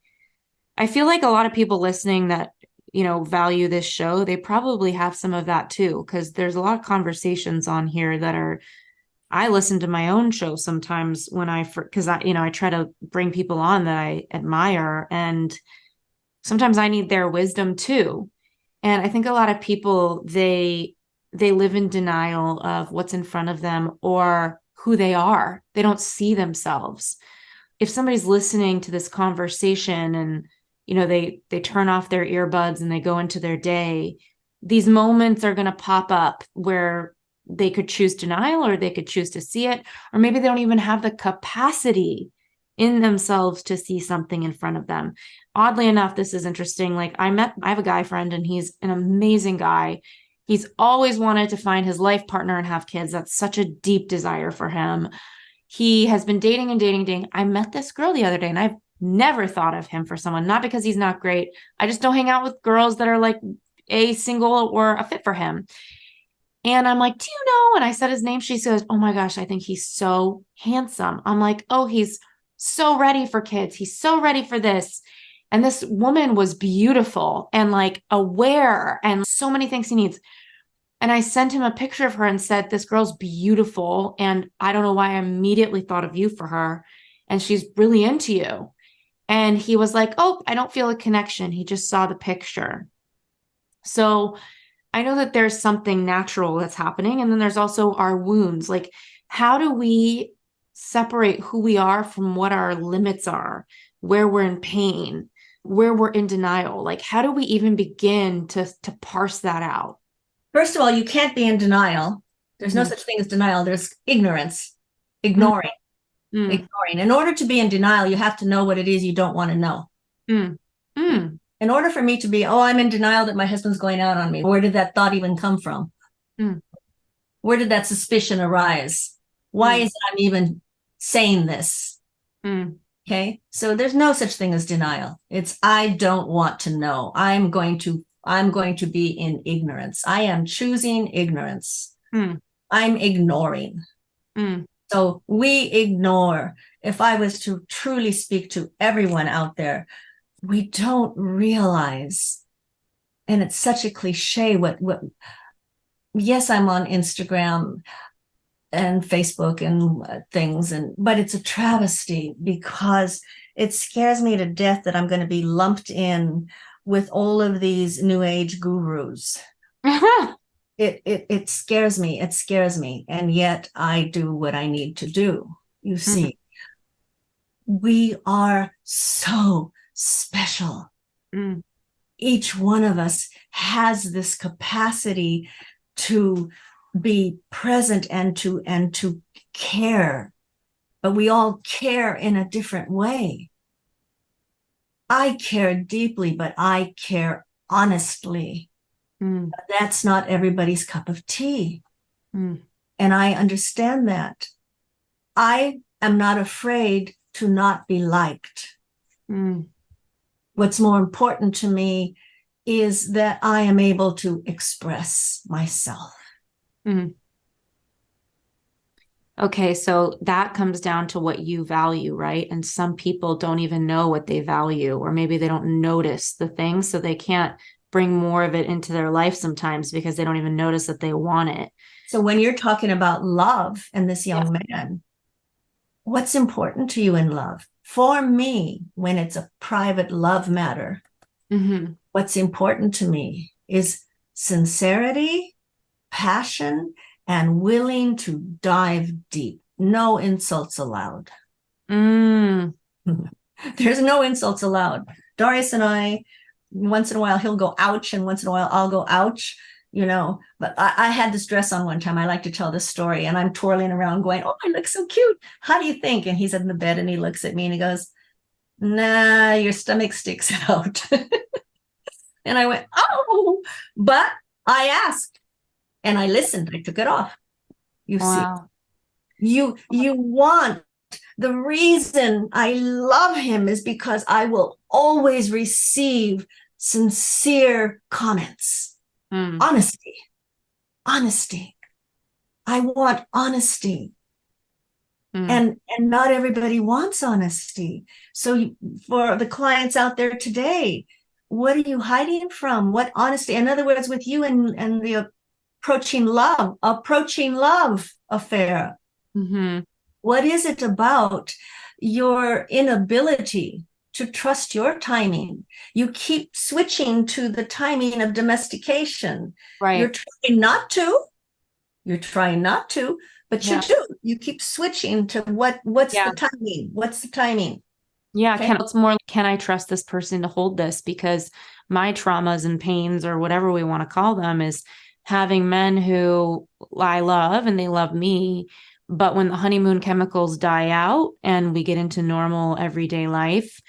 a lot of people listening that, value this show, they probably have some of that too, because there's a lot of conversations on here that are, I listen to my own show sometimes because I try to bring people on that I admire, and sometimes I need their wisdom too. And I think a lot of people, they live in denial of what's in front of them or who they are. They don't see themselves. If somebody's listening to this conversation and they turn off their earbuds and they go into their day, these moments are going to pop up where they could choose denial or they could choose to see it, or maybe they don't even have the capacity in themselves to see something in front of them. Oddly enough, this is interesting. Like I have a guy friend and he's an amazing guy. He's always wanted to find his life partner and have kids. That's such a deep desire for him. He has been dating and dating, dating. I met this girl the other day and I've never thought of him for someone, not because he's not great. I just don't hang out with girls that are like a single or a fit for him. And I'm like, do you know? And I said his name. She says, oh my gosh, I think he's so handsome. I'm like, oh, he's so ready for kids. He's so ready for this. And this woman was beautiful and like aware and so many things he needs. And I sent him a picture of her and said, this girl's beautiful. And I don't know why I immediately thought of you for her. And she's really into you. And he was like, oh, I don't feel a connection. He just saw the picture. So I know that there's something natural that's happening. And then there's also our wounds. Like, how do we separate who we are from what our limits are, where we're in pain, where we're in denial? Like, how do we even begin to parse that out? First of all, you can't be in denial. There's no Mm-hmm. such thing as denial. There's ignorance, Mm, ignoring, mm, ignoring. In order to be in denial, you have to know what it is you don't want to know. mm, mm, In order for me to be, oh, I'm in denial that my husband's going out on me, where did that thought even come from? mm, Where did that suspicion arise? Why mm, is it I'm even saying this? mm, Okay. So there's no such thing as denial. It's I don't want to know. I'm going to be in ignorance. I am choosing ignorance. mm, I'm ignoring. mm, So we ignore. If I was to truly speak to everyone out there, we don't realize, and it's such a cliche, what yes, I'm on Instagram and Facebook and things, but it's a travesty because it scares me to death that I'm going to be lumped in with all of these new age gurus. It scares me. It scares me. And yet I do what I need to do. You see, we are so special. Mm. Each one of us has this capacity to be present and to care, but we all care in a different way. I care deeply, but I care honestly. Mm. That's not everybody's cup of tea. Mm. And I understand that. I am not afraid to not be liked. Mm. What's more important to me is that I am able to express myself. Mm. Okay, so that comes down to what you value, right? And some people don't even know what they value, or maybe they don't notice the things, so they can't bring more of it into their life sometimes because they don't even notice that they want it. So when you're talking about love and this young man, what's important to you in love? For me, when it's a private love matter, what's important to me is sincerity, passion, and willing to dive deep. No insults allowed. Mm. There's no insults allowed. Darius and I, once in a while, he'll go ouch, and once in a while, I'll go ouch, you know. But I had this dress on one time. I like to tell this story, and I'm twirling around going, oh, I look so cute. How do you think? And he's in the bed and he looks at me and he goes, nah, your stomach sticks out. And I went, oh, but I asked and I listened. I took it off. You see, you want, the reason I love him is because I will always receive sincere comments. Honesty. I want honesty. And not everybody wants honesty. So for the clients out there today, what are you hiding from? What honesty? In other words, with you and the approaching love affair. What is it about your inability to trust your timing? You keep switching to the timing of domestication. Right. You're trying not to, but you do. You keep switching to what's the timing? What's the timing? Yeah, okay. It's more like, can I trust this person to hold this? Because my traumas and pains, or whatever we want to call them, is having men who I love and they love me. But when the honeymoon chemicals die out and we get into normal everyday life,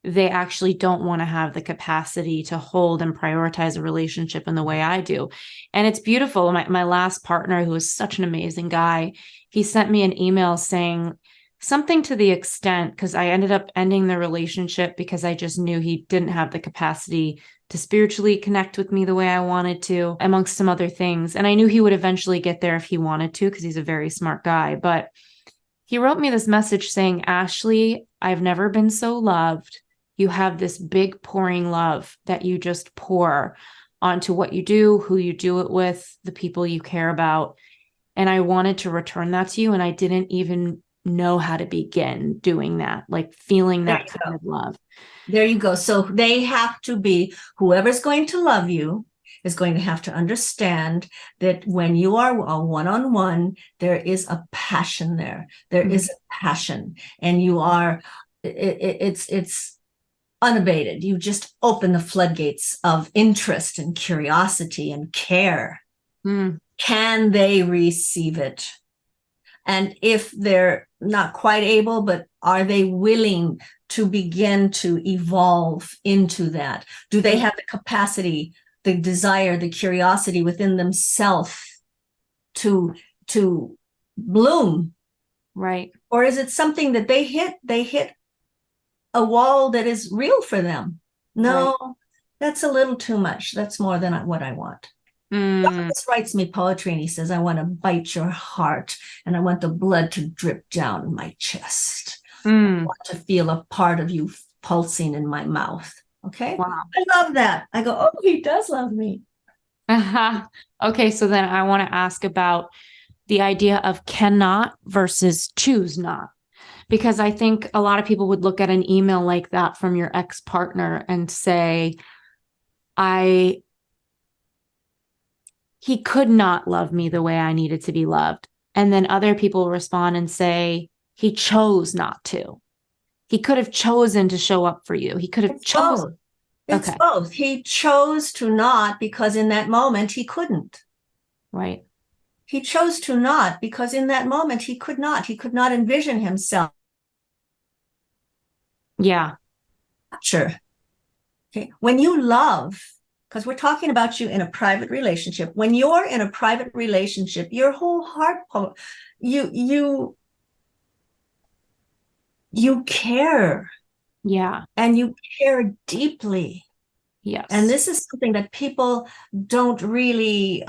they actually don't want to have the capacity to hold and prioritize a relationship in the way I do. And it's beautiful. My last partner, who was such an amazing guy, he sent me an email saying something to the extent, because I ended up ending the relationship because I just knew he didn't have the capacity to spiritually connect with me the way I wanted to, amongst some other things. And I knew he would eventually get there if he wanted to, because he's a very smart guy. But he wrote me this message saying, Ashley, I've never been so loved. You have this big pouring love that you just pour onto what you do, who you do it with, the people you care about. And I wanted to return that to you. And I didn't even know how to begin doing that, like feeling that kind of love. There you go. So they have to be, whoever's going to love you is going to have to understand that when you are a one-on-one, there is a passion there. There is a passion, and you are, it's unabated. You just open the floodgates of interest and curiosity and care. Can they receive it? And if they're not quite able, but are they willing to begin to evolve into that? Do they have the capacity, the desire, the curiosity within themselves to bloom? Right. Or is it something that they hit a wall that is real for them? No, that's a little too much. That's more than what I want. Douglas writes me poetry and he says, I want to bite your heart and I want the blood to drip down my chest. I want to feel a part of you pulsing in my mouth. Okay. Wow. I love that. I go, oh, he does love me. Okay, so then I want to ask about the idea of cannot versus choose not. Because I think a lot of people would look at an email like that from your ex-partner and say, I he could not love me the way I needed to be loved. And then other people respond and say, he chose not to. He could have chosen to show up for you. He could have It's chosen. both. It's Okay. both. He chose to not because in that moment he couldn't. Right. He chose to not because in that moment he could not. He could not envision himself. Yeah. Sure. Okay. When you love, because we're talking about you in a private relationship, when you're in a private relationship, your whole heart, you care, Yeah. and you care deeply. And Yes. this is something that people don't really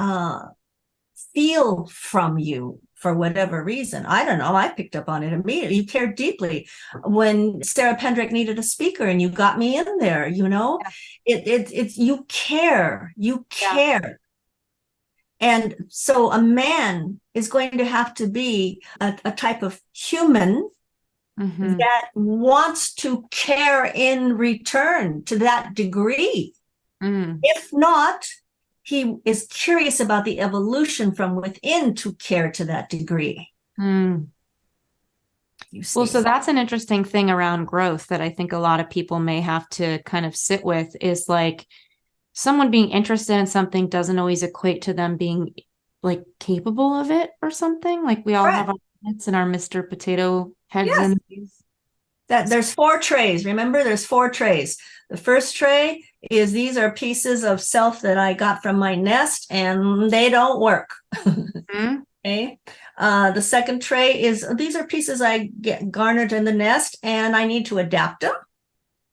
feel from you for whatever reason. I don't know. I picked up on it immediately. You care deeply. When Sarah Pendrick needed a speaker and you got me in there, it's you care. You Yeah. care. And so a man is going to have to be a type of human Mm-hmm. that wants to care in return to that degree. Mm. If not, he is curious about the evolution from within to care to that degree. Mm. You Well, see. so that's an interesting thing around growth that I think a lot of people may have to kind of sit with is like someone being interested in something doesn't always equate to them being like capable of it or something. Like we all have Correct. our heads and our Mr. Potato heads Yes. and That there's 4 trays. Remember, there's 4 trays. The first tray is these are pieces of self that I got from my nest and they don't work. mm-hmm. Okay. The second tray is these are pieces I get garnered in the nest and I need to adapt them.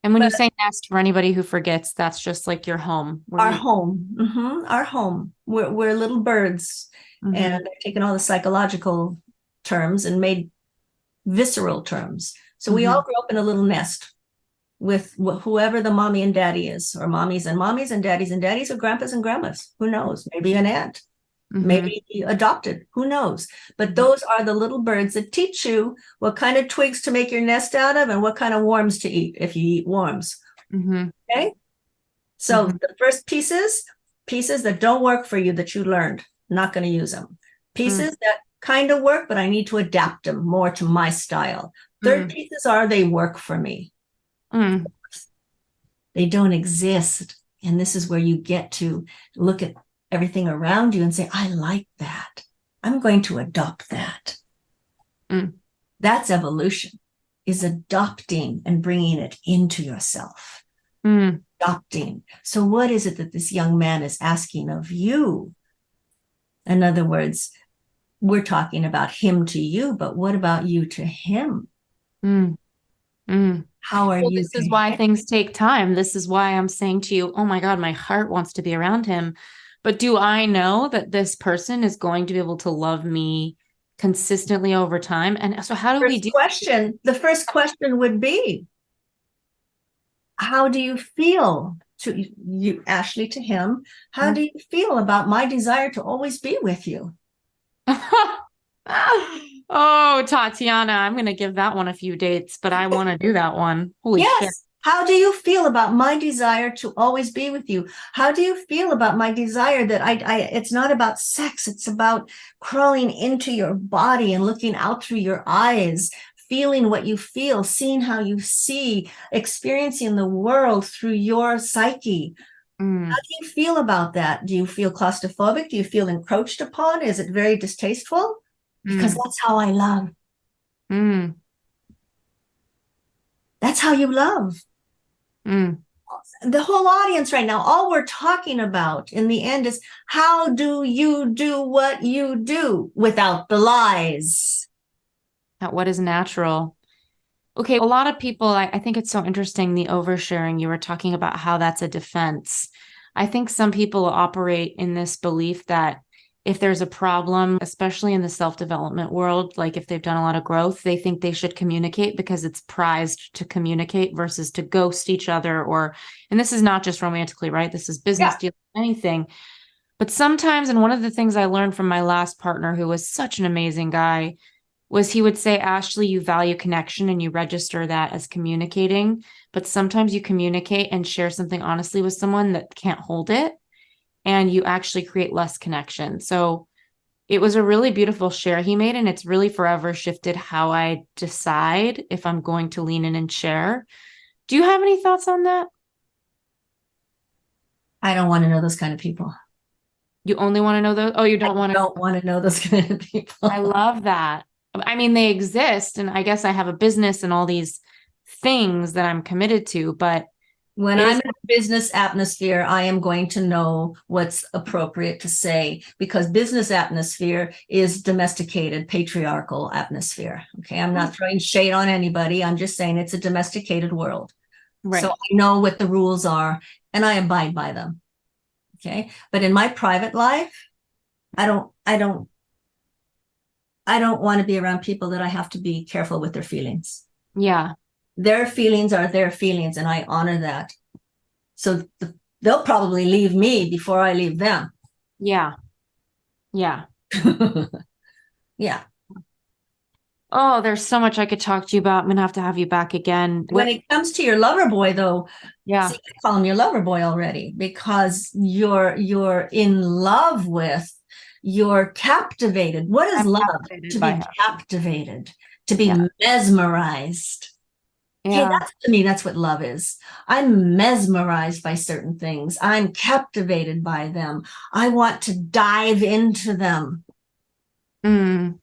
And when you But say nest, for anybody who forgets, that's just like your home where our you. home, our home, we're little birds, and Mm-hmm. I've taken all the psychological terms and made visceral terms. So we Mm-hmm. all grew up in a little nest with whoever the mommy and daddy is, or mommies and daddies or grandpas and grandmas. Who knows? Maybe an aunt, Mm-hmm. maybe adopted. Who knows? But those are the little birds that teach you what kind of twigs to make your nest out of and what kind of worms to eat if you eat worms. Mm-hmm. Okay. So Mm-hmm. the first pieces that don't work for you that you learned, not going to use them. Pieces that kind of work, but I need to adapt them more to my style. Third Mm-hmm. pieces are they work for me. Mm-hmm. They don't exist. And this is where you get to look at everything around you and say, I like that. I'm going to adopt that. Mm-hmm. That's evolution, is adopting and bringing it into yourself. Mm-hmm. Adopting. So what is it that this young man is asking of you? In other words, we're talking about him to you, but what about you to him? Mm-hmm. How are Well, you this to is why him? things take time. This is why I'm saying to you, oh my God, my heart wants to be around him. But do I know that this person is going to be able to love me consistently over time? And so, how do we do? The first question would be, how do you feel to you, Ashley, to him? How do you feel about my desire to always be with you? Oh, Tatyana, I'm going to give that one a few dates, but I want to do that one. Holy shit. Yes. How do you feel about my desire to always be with you? How do you feel about my desire that it's not about sex, it's about crawling into your body and looking out through your eyes, feeling what you feel, seeing how you see, experiencing the world through your psyche. Mm, How do you feel about that? Do you feel claustrophobic? Do you feel encroached upon? Is it very distasteful? Because mm, that's how I love. mm, That's how you love. mm. The whole audience right now, all we're talking about in the end is how do you do what you do without the lies? At what is natural? Okay, a lot of people, I think it's so interesting the oversharing. You were talking about how that's a defense. I think some people operate in this belief that if there's a problem, especially in the self-development world, like if they've done a lot of growth, they think they should communicate because it's prized to communicate versus to ghost each other and this is not just romantically, right? This is business Yeah. deal, anything. But sometimes, and one of the things I learned from my last partner, who was such an amazing guy, was he would say, Ashley, you value connection and you register that as communicating. But sometimes you communicate and share something honestly with someone that can't hold it, and you actually create less connection. So it was a really beautiful share he made, and it's really forever shifted how I decide if I'm going to lean in and share. Do you have any thoughts on that? I don't want to know those kind of people. You only want to know those? Oh, you I don't want to? don't want to know those kind of people. I love that. I mean, they exist, and I guess I have a business and all these things that I'm committed to, but When I'm is in a business atmosphere, I am going to know what's appropriate to say because business atmosphere is domesticated, patriarchal atmosphere. Okay. I'm not throwing shade on anybody. I'm just saying it's a domesticated world. right. So I know what the rules are and I abide by them. Okay. But in my private life, I don't want to be around people that I have to be careful with their feelings. Yeah. Their feelings are their feelings, and I honor that. So they'll probably leave me before I leave them. Yeah. Yeah. Yeah. Oh, there's so much I could talk to you about. I'm gonna have to have you back again. When it comes to your lover boy, though, Yeah. see, I call him your lover boy already because you're in love with, you're captivated. What is I'm love? captivated To by be him. captivated, to be Yeah. mesmerized. Okay, Yeah. that's to me, that's what love is. I'm mesmerized by certain things. I'm captivated by them. I want to dive into them. Mm.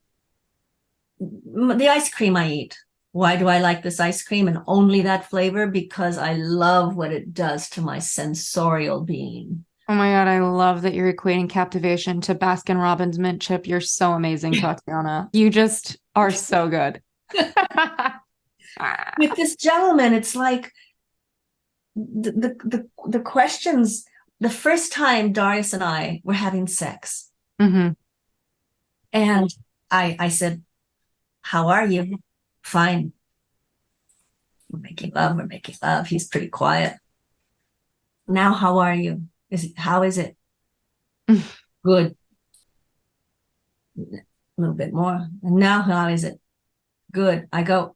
The ice cream I eat. Why do I like this ice cream and only that flavor? Because I love what it does to my sensorial being. Oh my God, I love that you're equating captivation to Baskin Robbins mint chip. You're so amazing, Tatyana. You just are so good. With this gentleman, it's like the questions. The first time Darius and I were having sex, Mm-hmm. and I said, "How are you?" Fine. We're making love. We're making love. He's pretty quiet. Now, how are you? How is it? Good. A little bit more. And now, how is it? Good. I go,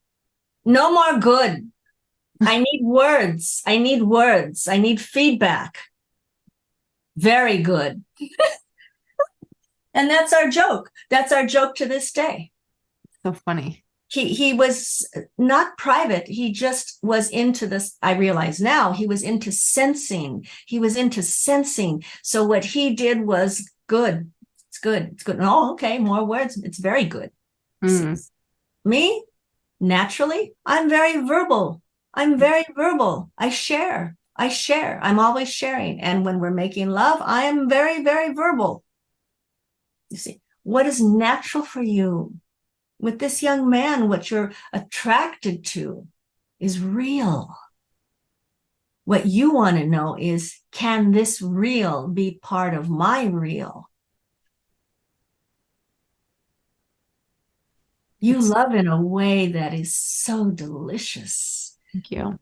no more good. I need words. I need words. I need feedback. Very good. And that's our joke. That's our joke to this day. So funny. He was not private. He just was into this. I realize now he was into sensing. He was into sensing. So what he did was good. It's good. It's good. Oh, okay. More words. It's very good. Mm. Me, naturally, I'm very verbal. I'm very verbal. I share. I share. I'm always sharing. And when we're making love, I am very, very verbal. You see, what is natural for you with this young man, what you're attracted to is real. What you want to know is, can this real be part of my real? You love in a way that is so delicious. Thank you.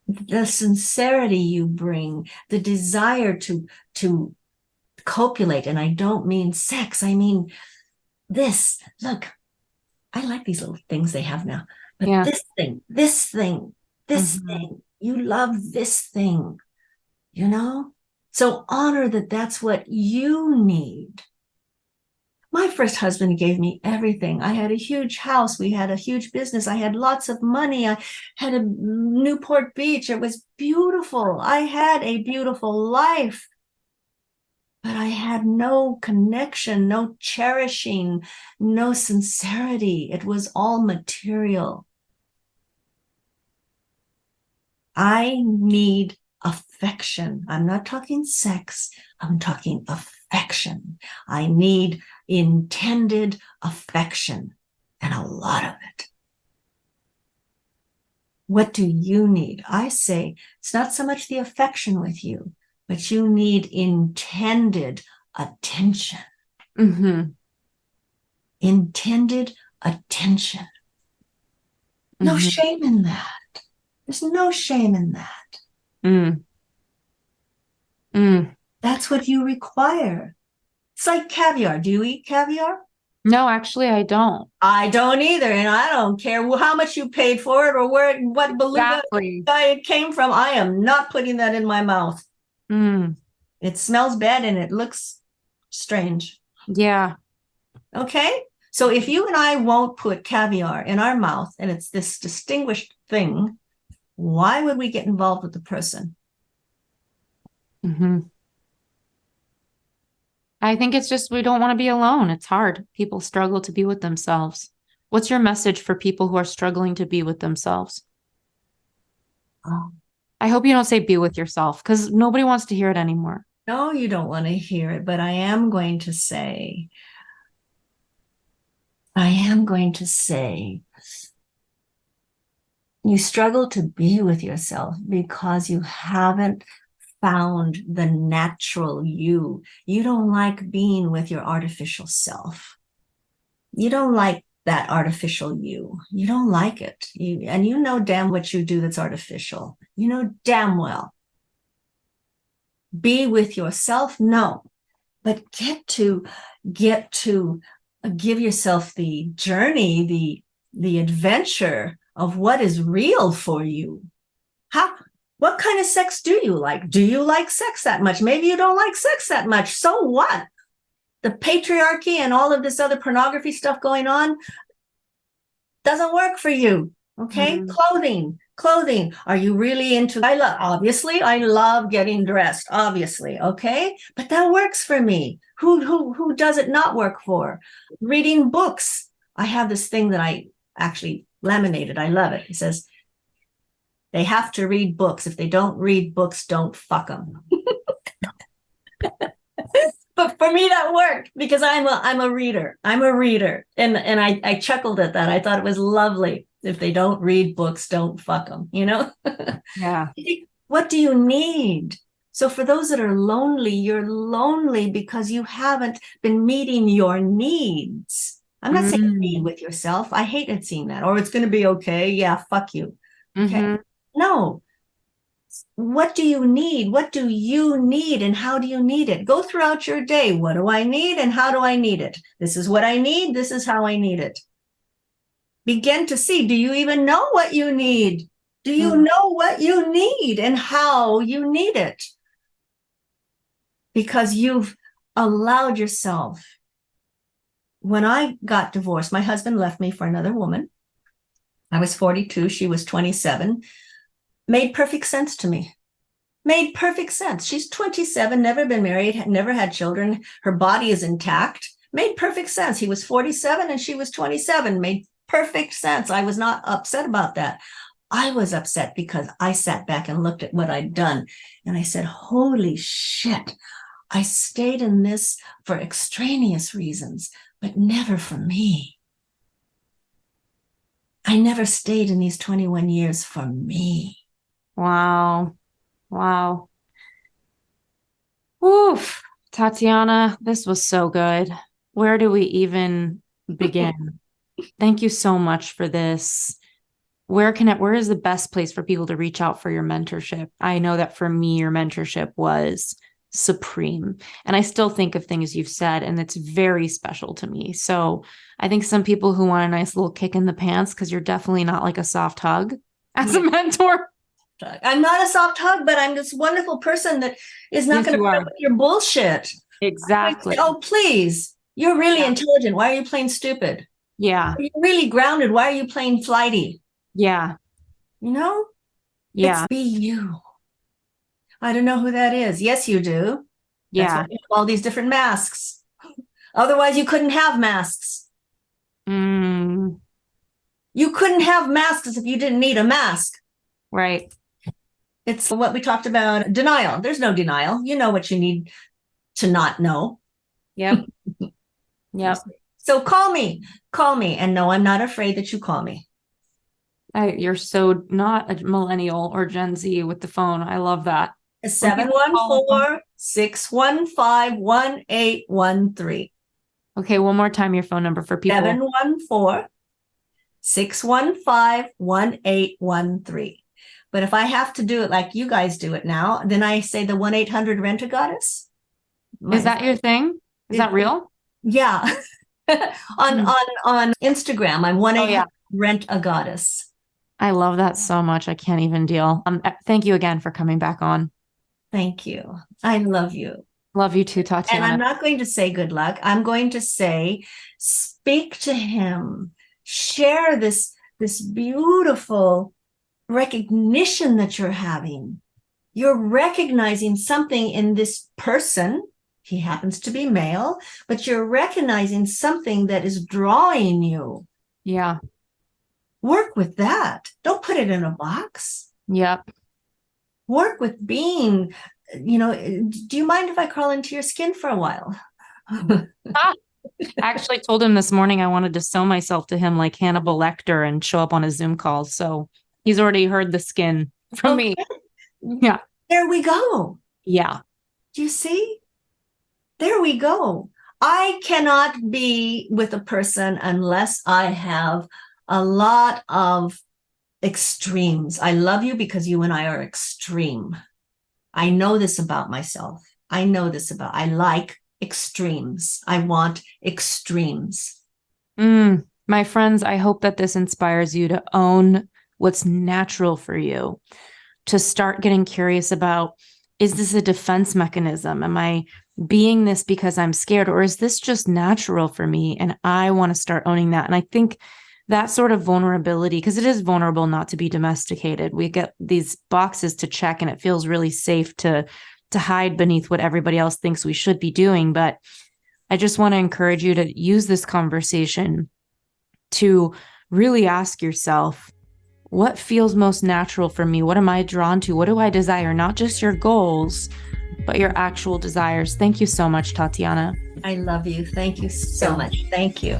The sincerity you bring, the desire to copulate, and I don't mean sex, I mean this. Look, I like these little things they have now, but Yeah. this thing, this thing, this thing, you love this thing, you know? So honor that that's what you need. My first husband gave me everything. I had a huge house. We had a huge business. I had lots of money. I had a Newport Beach. It was beautiful. I had a beautiful life. But I had no connection, no cherishing, no sincerity. It was all material. I need affection. I'm not talking sex. I'm talking affection. I need intended affection and a lot of it. What do you need? I say it's not so much the affection with you, but you need intended attention. Mm-hmm. Intended attention. No shame in that. There's no shame in that. Mm. Mm. That's what you require. It's like caviar. Do you eat caviar? No, actually, I don't. I don't either, and I don't care how much you paid for it or what beluga Exactly. it came from. I am not putting that in my mouth. Mm, It smells bad and it looks strange. yeah. Okay? So if you and I won't put caviar in our mouth and it's this distinguished thing, why would we get involved with the person? Hmm. I think it's just we don't want to be alone. It's hard. People struggle to be with themselves. What's your message for people who are struggling to be with themselves? Oh, I hope you don't say be with yourself because nobody wants to hear it anymore. no, you don't want to hear it, but I am going to say, you struggle to be with yourself because you haven't found the natural you. You don't like being with your artificial self. You don't like that artificial you. You don't like it. And you know damn what you do that's artificial. You know damn well. Be with yourself? No. But get to give yourself the journey, the adventure of what is real for you. What kind of sex do you like? Do you like sex that much? Maybe you don't like sex that much. So what? The patriarchy and all of this other pornography stuff going on doesn't work for you. Okay. Clothing. Are you really into, I love getting dressed, obviously. Okay. But that works for me. Who does it not work for? Reading books. I have this thing that I actually laminated. I love it. It says, they have to read books. If they don't read books, don't fuck them. But for me, that worked because I'm a reader. And I chuckled at that. I thought it was lovely. If they don't read books, don't fuck them, you know? Yeah. What do you need? So for those that are lonely, you're lonely because you haven't been meeting your needs. I'm not saying be with yourself. I hate seeing that. Or it's going to be okay. Yeah, fuck you. Okay. Mm-hmm. No. What do you need? What do you need and how do you need it? Go throughout your day. What do I need and how do I need it? This is what I need. This is how I need it. Begin to see, do you even know what you need? Do you know what you need and how you need it? Because you've allowed yourself. When I got divorced, my husband left me for another woman. I was 42. She was 27. Made perfect sense to me. Made perfect sense. She's 27, never been married, never had children. Her body is intact. Made perfect sense. He was 47 and she was 27. Made perfect sense. I was not upset about that. I was upset because I sat back and looked at what I'd done. And I said, holy shit, I stayed in this for extraneous reasons, but never for me. I never stayed in these 21 years for me. Wow. Wow. Oof. Tatyana, this was so good. Where do we even begin? Thank you so much for this. Where is the best place for people to reach out for your mentorship? I know that for me, your mentorship was supreme. And I still think of things you've said, and it's very special to me. So I think some people who want a nice little kick in the pants, because you're definitely not like a soft hug as a mentor. I'm not a soft hug, but I'm this wonderful person that is not going to put up with your bullshit. Exactly. Oh, please. You're really intelligent. Why are you playing stupid? Yeah. You're really grounded. Why are you playing flighty? Yeah. You know? Yeah. It's be you. I don't know who that is. Yes, you do. That's why we have all these different masks. Otherwise, you couldn't have masks. Mm. You couldn't have masks if you didn't need a mask. Right. It's what we talked about, denial. There's no denial. You know what you need to not know. Yep. Yep. So call me. And no, I'm not afraid that you call me. You're so not a millennial or Gen Z with the phone. I love that. 714-615-1813. Okay, one more time your phone number for people. 714-615-1813. But if I have to do it like you guys do it now, then I say the 1-800 Rent-A-Goddess. Is that your thing? Is that real? Yeah. on Instagram, I'm 1-800 Rent a Goddess. I love that so much. I can't even deal. Thank you again for coming back on. Thank you. I love you. Love you too, Tatyana. And I'm not going to say good luck. I'm going to say, speak to him. Share this beautiful recognition that you're having. You're recognizing something in this person. He happens to be male, but you're recognizing something that is drawing you. Yeah. Work with that. Don't put it in a box. Yep. Work with being, do you mind if I crawl into your skin for a while? I actually told him this morning I wanted to sew myself to him like Hannibal Lecter and show up on his Zoom call. So he's already heard the skin from me. Yeah. There we go. Yeah. Do you see? There we go. I cannot be with a person unless I have a lot of extremes. I love you because you and I are extreme. I know this about myself. I like extremes. I want extremes. My friends, I hope that this inspires you to own what's natural for you, to start getting curious about, is this a defense mechanism? Am I being this because I'm scared, or is this just natural for me? And I want to start owning that. And I think that sort of vulnerability, because it is vulnerable not to be domesticated. We get these boxes to check and it feels really safe to hide beneath what everybody else thinks we should be doing. But I just want to encourage you to use this conversation to really ask yourself, what feels most natural for me? What am I drawn to? What do I desire? Not just your goals, but your actual desires. Thank you so much, Tatyana. I love you. Thank you so much. Thank you.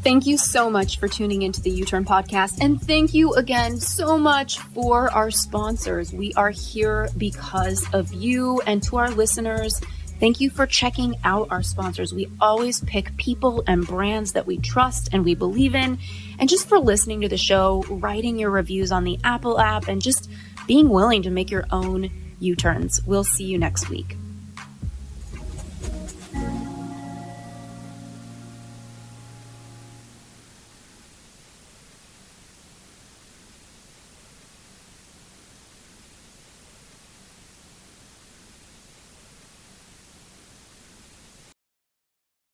Thank you so much for tuning into the U-Turn podcast. And thank you again so much for our sponsors. We are here because of you. And to our listeners, thank you for checking out our sponsors. We always pick people and brands that we trust and we believe in. And just for listening to the show, writing your reviews on the Apple app, and just being willing to make your own U-turns. We'll see you next week.